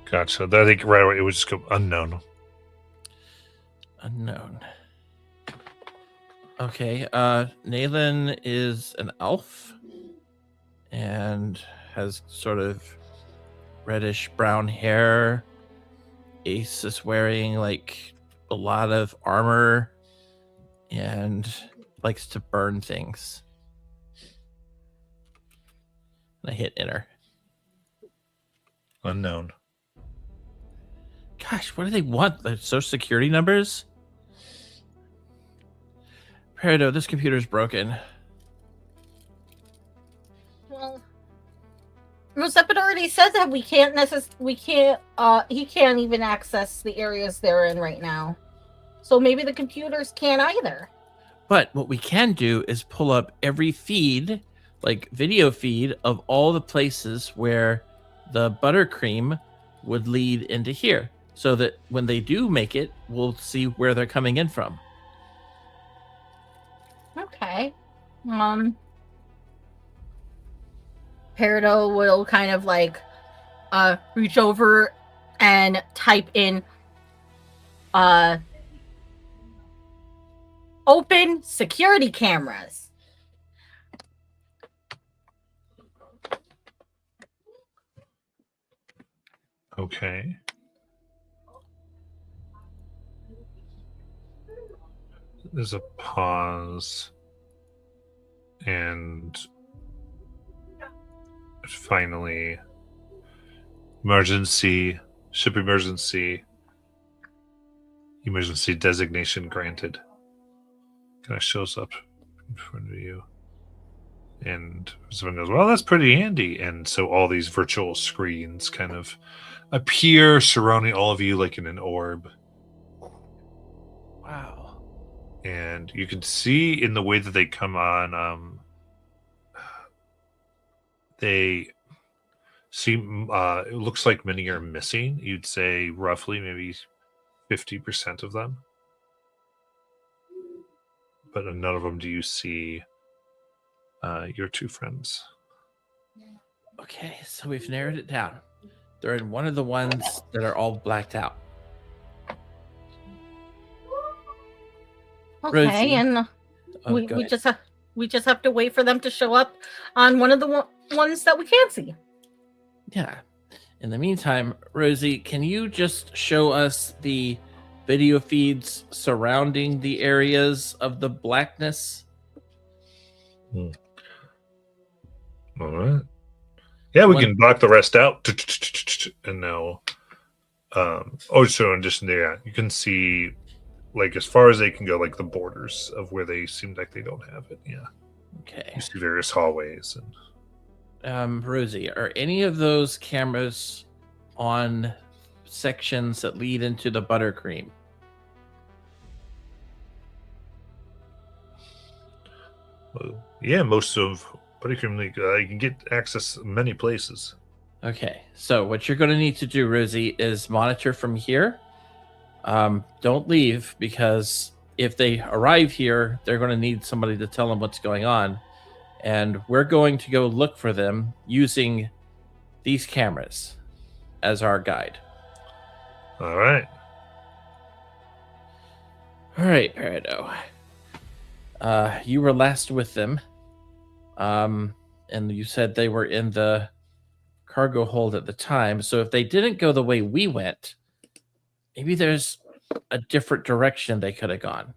Gotcha. I think right away it would just go unknown. Unknown. Okay, Nayland is an elf and has sort of reddish brown hair. Ace is wearing like a lot of armor and likes to burn things. And I hit enter. Unknown. Gosh, what do they want? The social security numbers? Peridot, this computer's broken. Well, Rosepid already said that he can't even access the areas they're in right now. So maybe the computers can't either. But what we can do is pull up every feed, like video feed, of all the places where the buttercream would lead into here, so that when they do make it, we'll see where they're coming in from. Okay. Peridot will kind of like reach over and type in open security cameras. Okay. There's a pause. And finally, ship emergency designation granted. Kind of shows up in front of you. And someone goes, well, that's pretty handy. And so all these virtual screens kind of appear surrounding all of you like in an orb. Wow. And you can see in the way that they come on, they seem, it looks like many are missing. You'd say roughly maybe 50% of them. But in none of them do you see your two friends. Okay, so we've narrowed it down. They're in one of the ones that are all blacked out. Okay, Rosie. and we just have to wait for them to show up on one of the ones that we can't see. Yeah. In the meantime, Rosie, can you just show us the video feeds surrounding the areas of the blackness? All right. Yeah, we can block the rest out. And now, so in addition to that, you can see, like, as far as they can go, like the borders of where they seem like they don't have it. Yeah. Okay. You see various hallways. And Rosie, are any of those cameras on sections that lead into the buttercream? well, yeah, most of Buttercream, you can get access many places. Okay, so what you're going to need to do, Rosie, is monitor from here. Don't leave, because if they arrive here, they're going to need somebody to tell them what's going on. And we're going to go look for them using these cameras as our guide. All right. All right, Peridot. You were last with them. And you said they were in the cargo hold at the time. So if they didn't go the way we went, maybe there's a different direction they could have gone.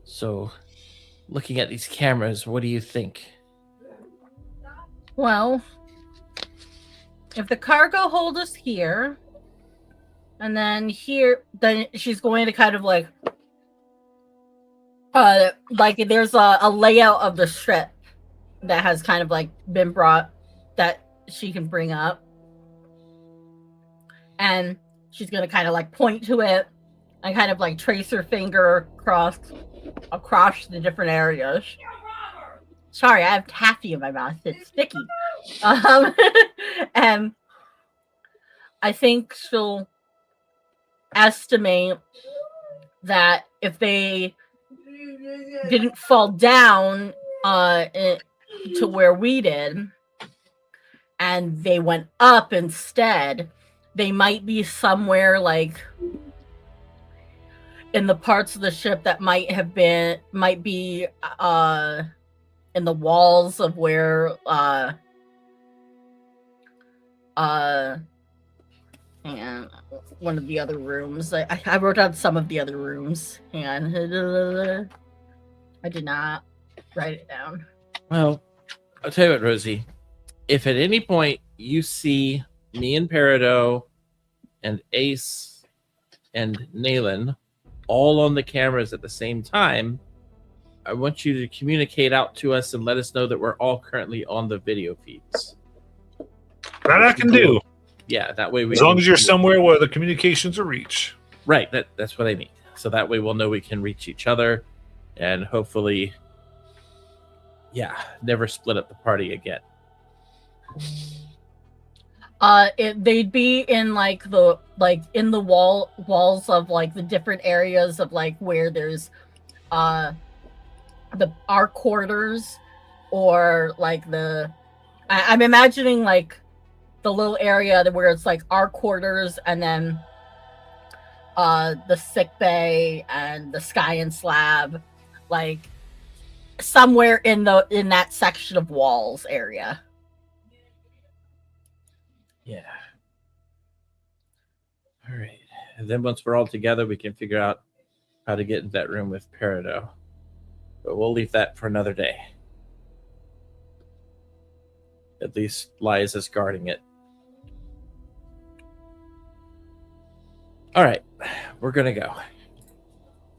So looking at these cameras, what do you think? Well, if the cargo hold is here, and then here, then she's going to kind of like there's a layout of the ship that has kind of like been brought that she can bring up, and she's gonna kind of like point to it and kind of like trace her finger across the different areas. Sorry, I have taffy in my mouth. It's sticky. And I think she'll estimate that if they didn't fall down to where we did, and they went up instead, they might be somewhere like in the parts of the ship that might be in the walls of where and one of the other rooms. I wrote down some of the other rooms, and I did not write it down. Well, I'll tell you what, Rosie. If at any point you see me and Peridot and Ace and Naylan all on the cameras at the same time, I want you to communicate out to us and let us know that we're all currently on the video feeds. That I can do. Yeah, that way we As long as you're somewhere where the communications are reach. Right, that's what I mean. So that way we'll know we can reach each other and hopefully never split up the party again. They'd be in in the walls of like the different areas of like where there's our quarters, or like I'm imagining like the little area where it's like our quarters, and then the sick bay and the sky and slab, like somewhere in that section of walls area. Yeah. All right. And then once we're all together, we can figure out how to get into that room with Peridot. But we'll leave that for another day. At least Liza's guarding it. All right. We're going to go.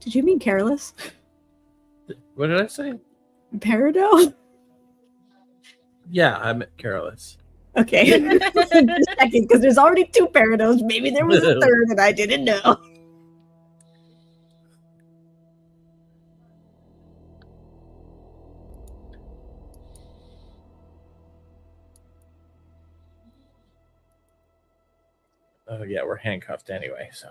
Did you mean careless? What did I say? Peridot? Yeah, I meant careless. Okay. Just checking, because there's already 2 Peridots. Maybe there was a third and I didn't know. Oh, yeah, we're handcuffed anyway, so.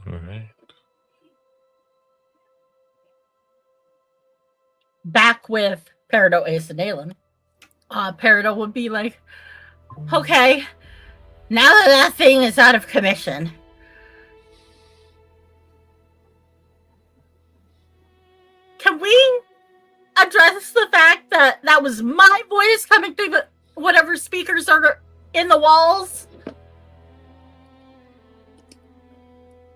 All right. Back with Peridot, Ace, and Nalen, Peridot would be like, okay, now that thing is out of commission, can we address the fact that that was my voice coming through whatever speakers are in the walls?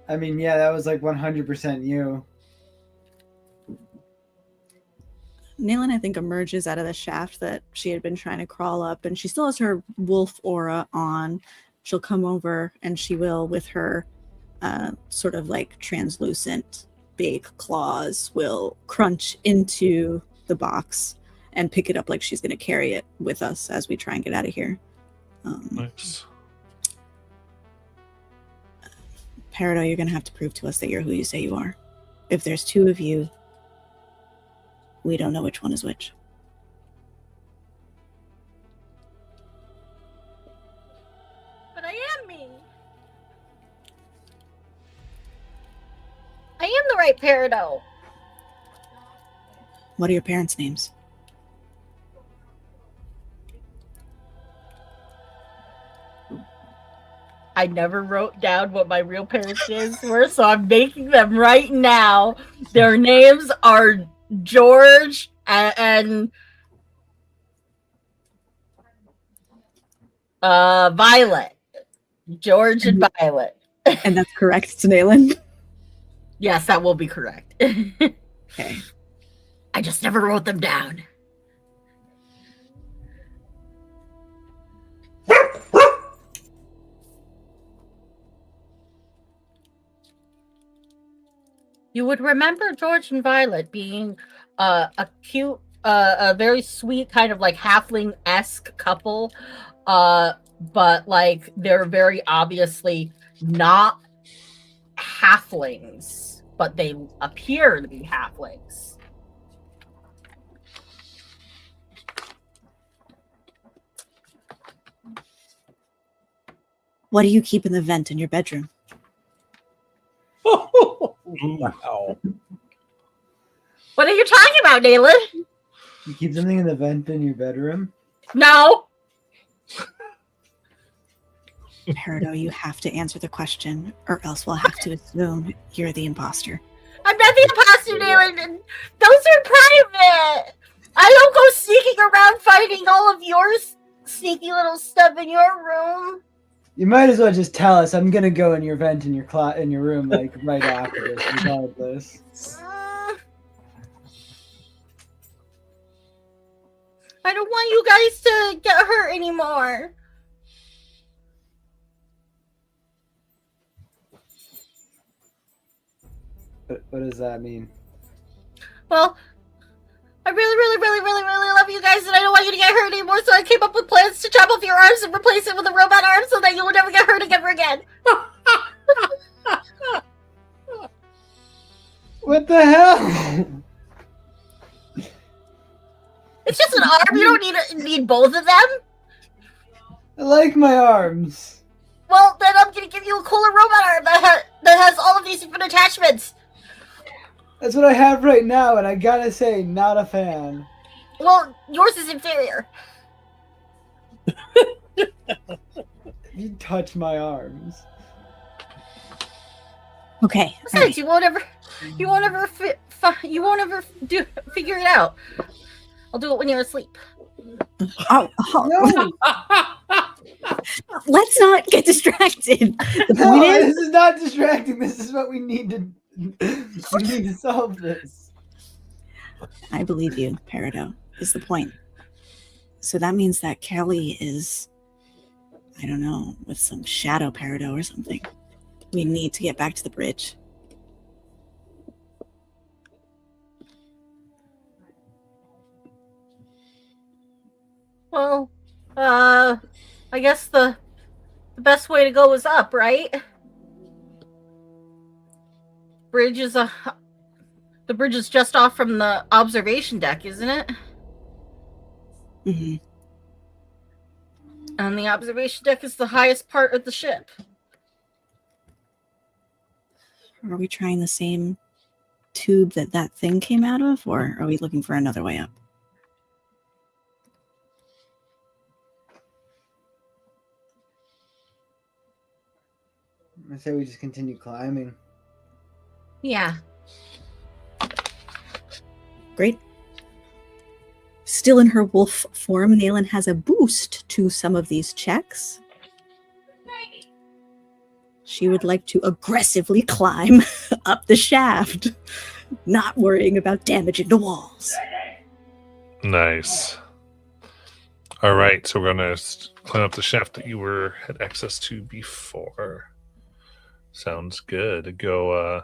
I mean, yeah, that was like 100% you. Naylan, I think, emerges out of the shaft that she had been trying to crawl up, and she still has her wolf aura on. She'll come over and she will, with her sort of like translucent big claws, will crunch into the box and pick it up like she's going to carry it with us as we try and get out of here. Nice. Peridot, you're going to have to prove to us that you're who you say you are. If there's 2 of you, we don't know which one is which. But I am me. I am the right Peridot. What are your parents' names? I never wrote down what my real parents' names were, so I'm making them right now. Their names are George and Violet. George and Violet. And that's correct, Naylan? Yes, that will be correct. Okay. I just never wrote them down. You would remember George and Violet being a cute, a very sweet kind of like halfling-esque couple, but like they're very obviously not halflings, but they appear to be halflings. What do you keep in the vent in your bedroom? Wow. What are you talking about, Naylan? You keep something in the vent in your bedroom? No. Peridot, you have to answer the question, or else we'll have to assume you're the imposter. I'm not the imposter, Naylan. Those are private. I don't go sneaking around finding all of your sneaky little stuff in your room. You might as well just tell us. I'm gonna go in your vent in your in your room like right after this, regardless. I don't want you guys to get hurt anymore. What does that mean? Well, I really, really, really, really, really love you guys, and I don't want you to get hurt anymore, so I came up with plans to chop off your arms and replace it with a robot arm so that you will never get hurt ever again. What the hell? It's just an arm. You don't need both of them. I like my arms. Well, then I'm gonna give you a cooler robot arm that has all of these different attachments. That's what I have right now, and I gotta say, not a fan. Well, yours is inferior. You touch my arms. Okay. Besides, you won't ever figure it out. I'll do it when you're asleep. Oh, No, let's not get distracted. The no, point is, this is not distracting. This is what we need to. We need to solve this. I believe you, Peridot, is the point. So that means that Kelly is, I don't know, with some shadow Peridot or something. We need to get back to the bridge. Well, I guess the best way to go is up, right? The bridge is just off from the observation deck, isn't it? Mm-hmm. And the observation deck is the highest part of the ship. Are we trying the same tube that thing came out of, or are we looking for another way up? I say we just continue climbing. Yeah. Great. Still in her wolf form, Nayland has a boost to some of these checks. She would like to aggressively climb up the shaft, not worrying about damaging the walls. Nice. All right, so we're gonna climb up the shaft that you had access to before. Sounds good. Go.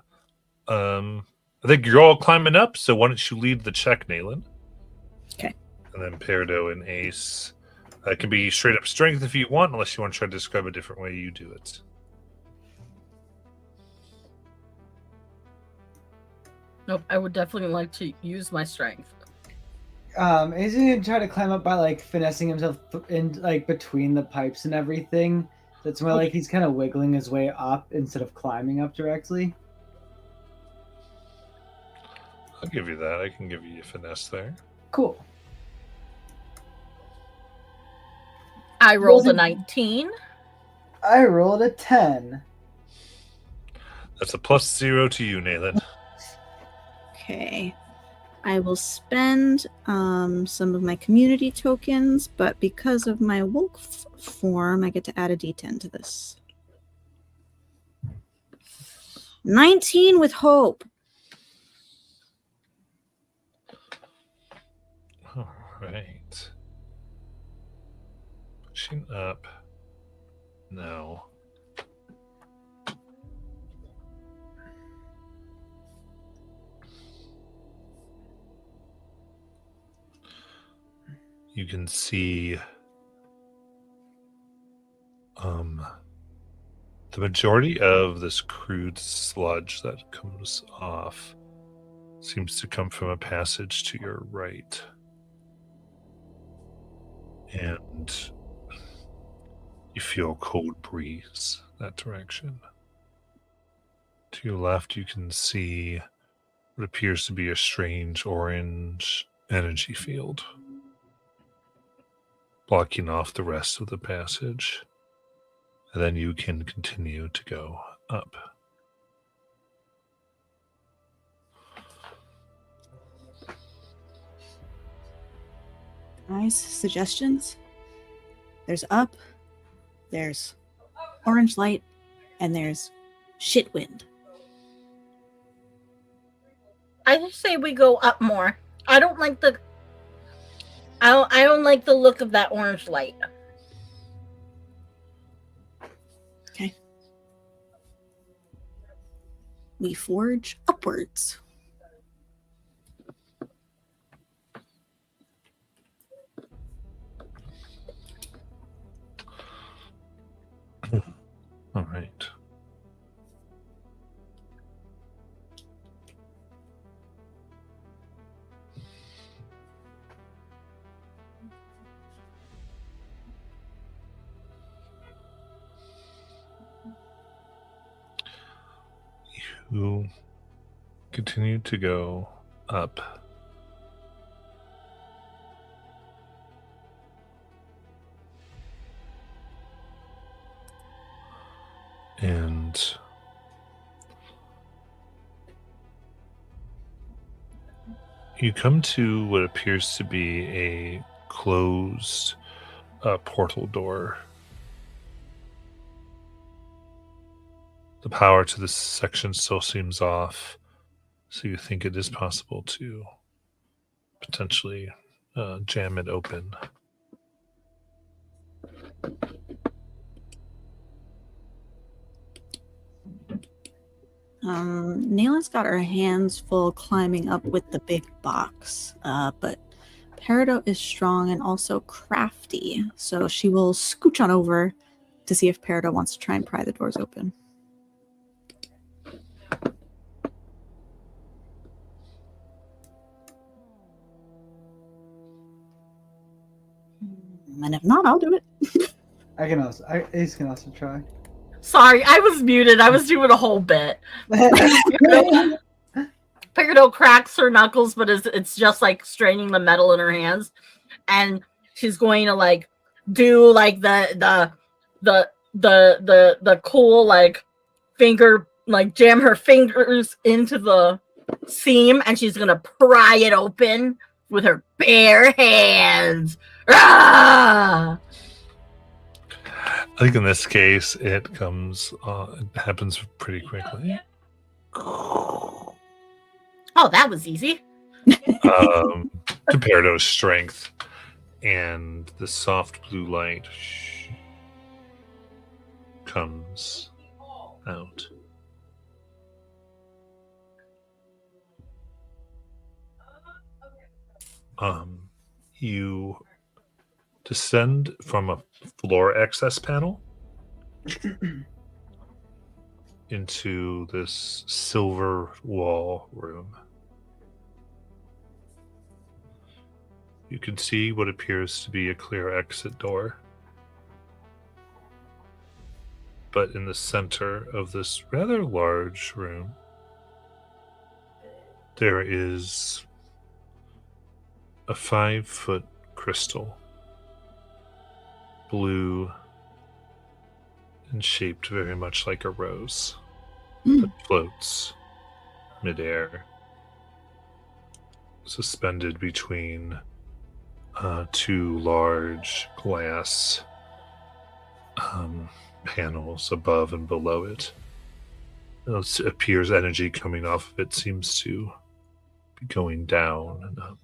I think you're all climbing up, so why don't you lead the check, Nayland? Okay. And then Peridot and Ace. It can be straight up strength if you want, unless you want to try to describe a different way you do it. Nope, I would definitely like to use my strength. Is he gonna try to climb up by like finessing himself in like between the pipes and everything? That's more like he's kind of wiggling his way up instead of climbing up directly. I'll give you that. I can give you a finesse there. Cool. I rolled a 19. I rolled a 10. That's a +0 to you, Nayland. Okay. I will spend some of my community tokens, but because of my wolf form, I get to add a d10 to this. 19 with hope. All right. Pushing up. No. You can see the majority of this crude sludge that comes off seems to come from a passage to your right. And you feel a cold breeze that direction. To your left, you can see what appears to be a strange orange energy field, blocking off the rest of the passage. And then you can continue to go up. Guys, suggestions? There's up, there's orange light, and there's shit wind. I just say we go up more. I don't like the look of that orange light. Okay. We forge upward. upwards. All right. You continue to go up. And you come to what appears to be a closed portal door. The power to this section still seems off, so you think it is possible to potentially jam it open. Nayla's got her hands full climbing up with the big box, but Peridot is strong and also crafty, so she will scooch on over to see if Peridot wants to try and pry the doors open. And if not, I'll do it. Ace can also try. Sorry, I was muted. I was doing a whole bit. Peridot cracks her knuckles, but it's just like straining the metal in her hands, and she's going to like do like the cool like finger, like jam her fingers into the seam, and she's gonna pry it open with her bare hands. Ah! I think in this case, it happens pretty quickly. Oh, that was easy. Compared to strength and the soft blue light comes out. You descend from a floor access panel into this silver wall room. You can see what appears to be a clear exit door. But in the center of this rather large room, there is a 5-foot crystal, blue and shaped very much like a rose, that floats midair, suspended between two large glass panels above and below it. It appears energy coming off of it seems to be going down and up.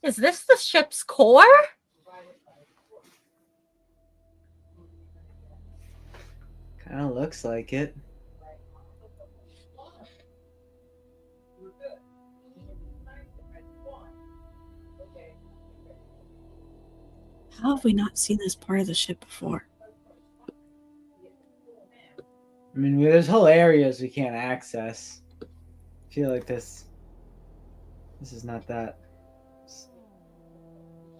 Is this the ship's core? Kind of looks like it. How have we not seen this part of the ship before? I mean, there's whole areas we can't access. I feel like this is not that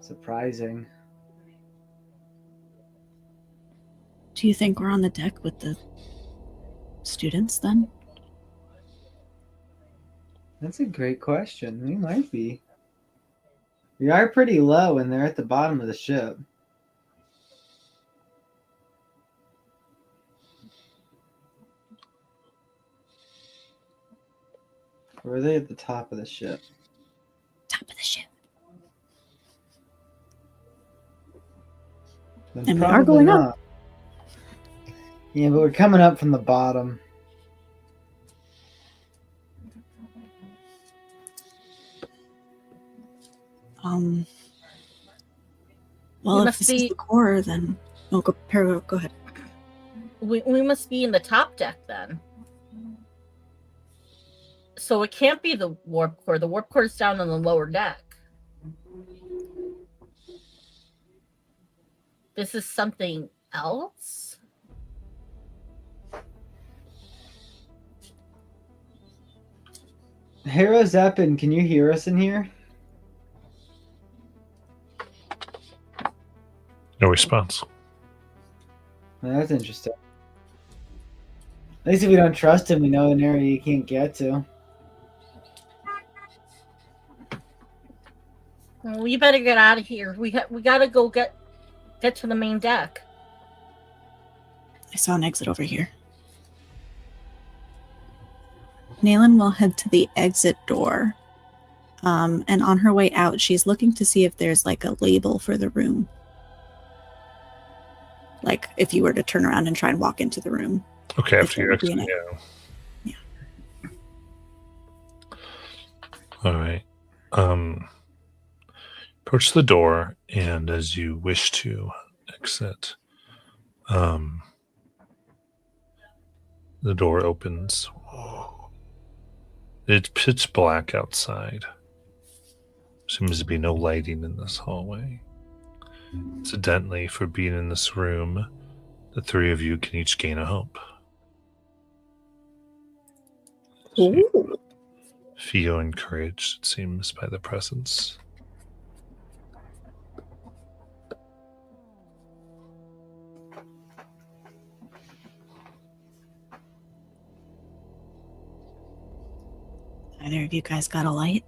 surprising. Do you think we're on the deck with the students then? That's a great question. We might be. We are pretty low and they're at the bottom of the ship. Or are they at the top of the ship? Top of the ship. Then And we are probably going not. up. Yeah, but we're coming up from the bottom. Well, We if must this is be- the core, then... Oh, go ahead. We must be in the top deck then. So it can't be the warp core. The warp core is down on the lower deck. This is something else? Hera Zeppin, can you hear us in here? No response. Well, that's interesting. At least if we don't trust him, we know an area you can't get to. We better get out of here. We gotta go get to the main deck. I saw an exit over here. Naylan will head to the exit door. And on her way out, she's looking to see if there's like a label for the room. Like if you were to turn around and try and walk into the room. Okay, If after there you would be exit, an yeah. All right. Approach the door, and as you wish to exit, the door opens. It's pitch black outside. Seems to be no lighting in this hallway. Incidentally, for being in this room, the three of you can each gain a hope. So you Ooh. feel encouraged, it seems, by the presence. Either of you guys got a light?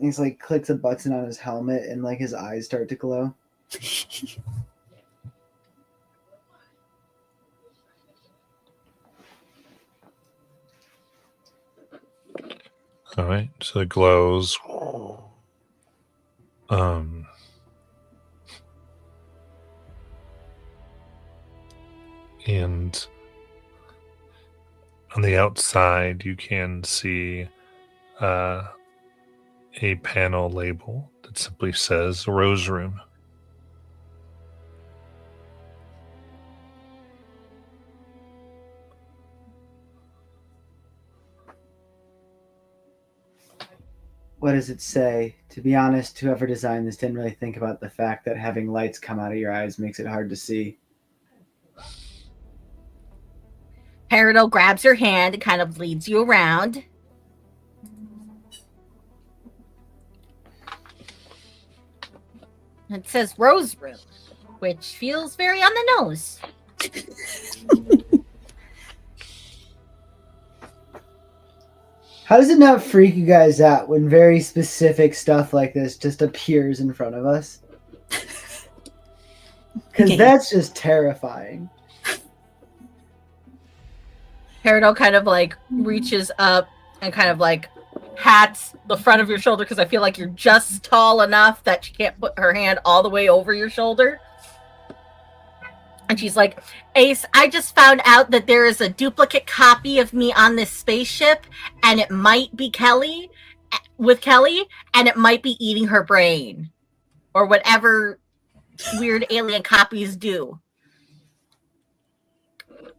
He's like clicks a button on his helmet and like his eyes start to glow. All right, so it glows. And on the outside, you can see a panel label that simply says Rose Room. What does it say? To be honest, whoever designed this didn't really think about the fact that having lights come out of your eyes makes it hard to see. Peridot grabs your hand and kind of leads you around. It says Rose Room, which feels very on the nose. How does it not freak you guys out when very specific stuff like this just appears in front of us? Because that's just terrifying. Peridot kind of like reaches up and kind of like pats the front of your shoulder because I feel like you're just tall enough that she can't put her hand all the way over your shoulder. And she's like, Ace, I just found out that there is a duplicate copy of me on this spaceship, and it might be Kelly, and it might be eating her brain. Or whatever weird alien copies do.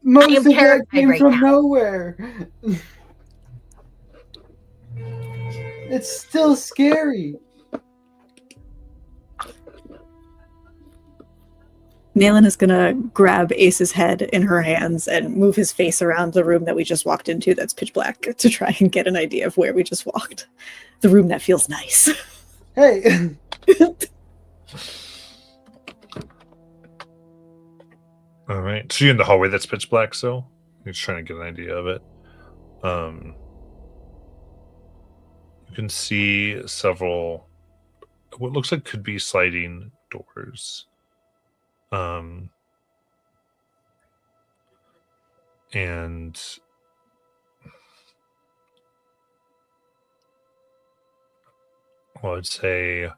Most of that terrified came right from now. nowhere. It's still scary. Naylan is gonna grab Ace's head in her hands and move his face around the room that we just walked into that's pitch black to try and get an idea of where we just walked. The room that feels nice. Hey. All right, so you're in the hallway that's pitch black, so you're just trying to get an idea of it. You can see several, what looks like could be sliding doors. And well, I'd say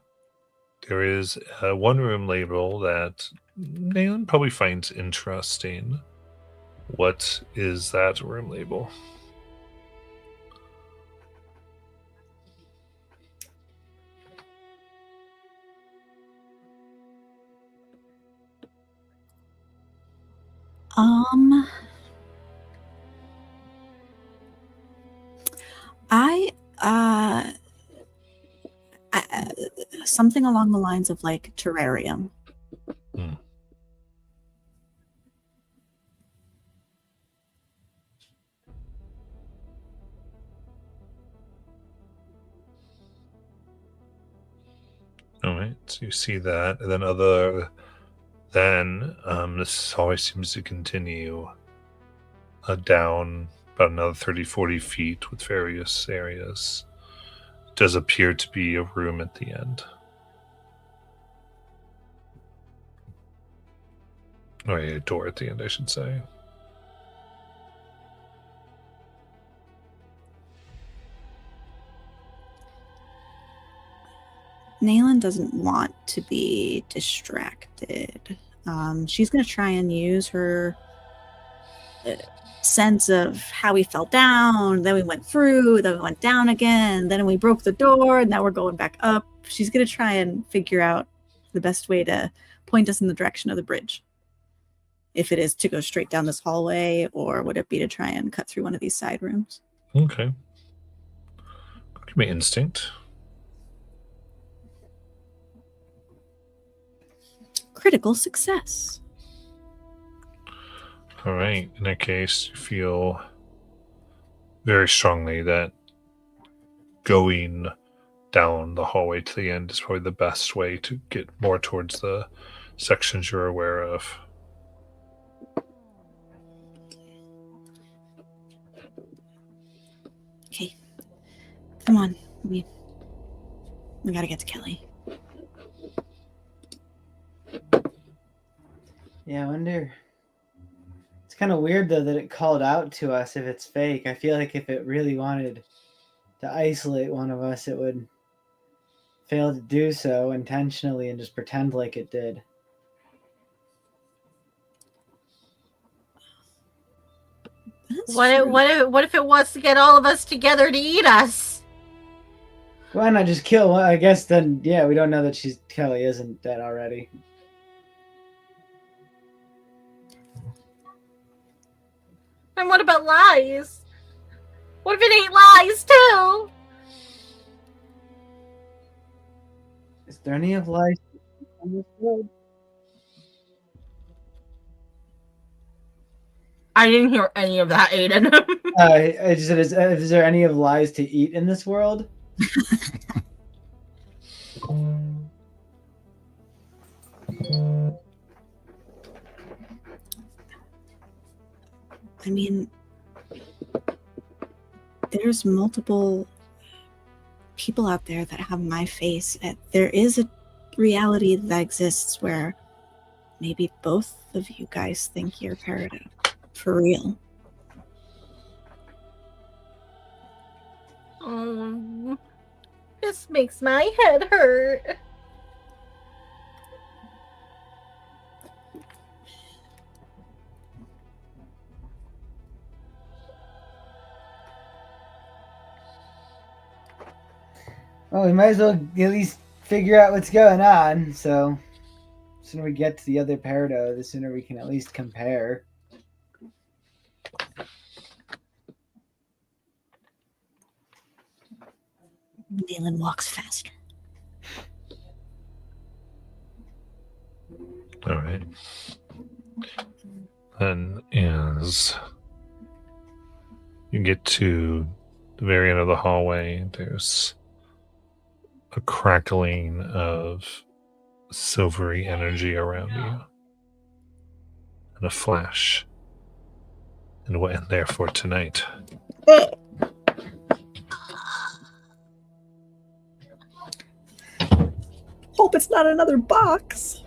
there is a one room label that Nayland probably finds interesting. What is that room label? something along the lines of like terrarium. Hmm. All right, so you see that, and then this always seems to continue down about another 30, 40 feet with various areas. It does appear to be a room at the end. Or a door at the end, I should say. Nayland doesn't want to be distracted. She's going to try and use her sense of how we fell down, then we went through, then we went down again, then we broke the door, and now we're going back up. She's going to try and figure out the best way to point us in the direction of the bridge. If it is to go straight down this hallway, or would it be to try and cut through one of these side rooms? Okay. Give me instinct. Critical success. All right. In that case, you feel very strongly that going down the hallway to the end is probably the best way to get more towards the sections you're aware of. Okay. Come on. We gotta get to Kelly. Yeah, I wonder. It's kind of weird though that it called out to us if it's fake. I feel like if it really wanted to isolate one of us, it would fail to do so intentionally and just pretend like it did. What if it wants to get all of us together to eat us? Why not just kill one? I guess then, yeah, we don't know that Kelly isn't dead already. And what about lies? What if it ain't lies too? Is there any of life on this world? I didn't hear any of that, Aiden. I just said, is there any of lies to eat in this world? I mean, there's multiple people out there that have my face. There is a reality that exists where maybe both of you guys think you're Peridot. For real. This makes my head hurt. Well, we might as well at least figure out what's going on. So, the sooner we get to the other Peridot, the sooner we can at least compare. Nayland walks faster. All right. Then as you get to the very end of the hallway, there's a crackling of silvery energy around you and a flash. And we'll end there for tonight. Hope it's not another box.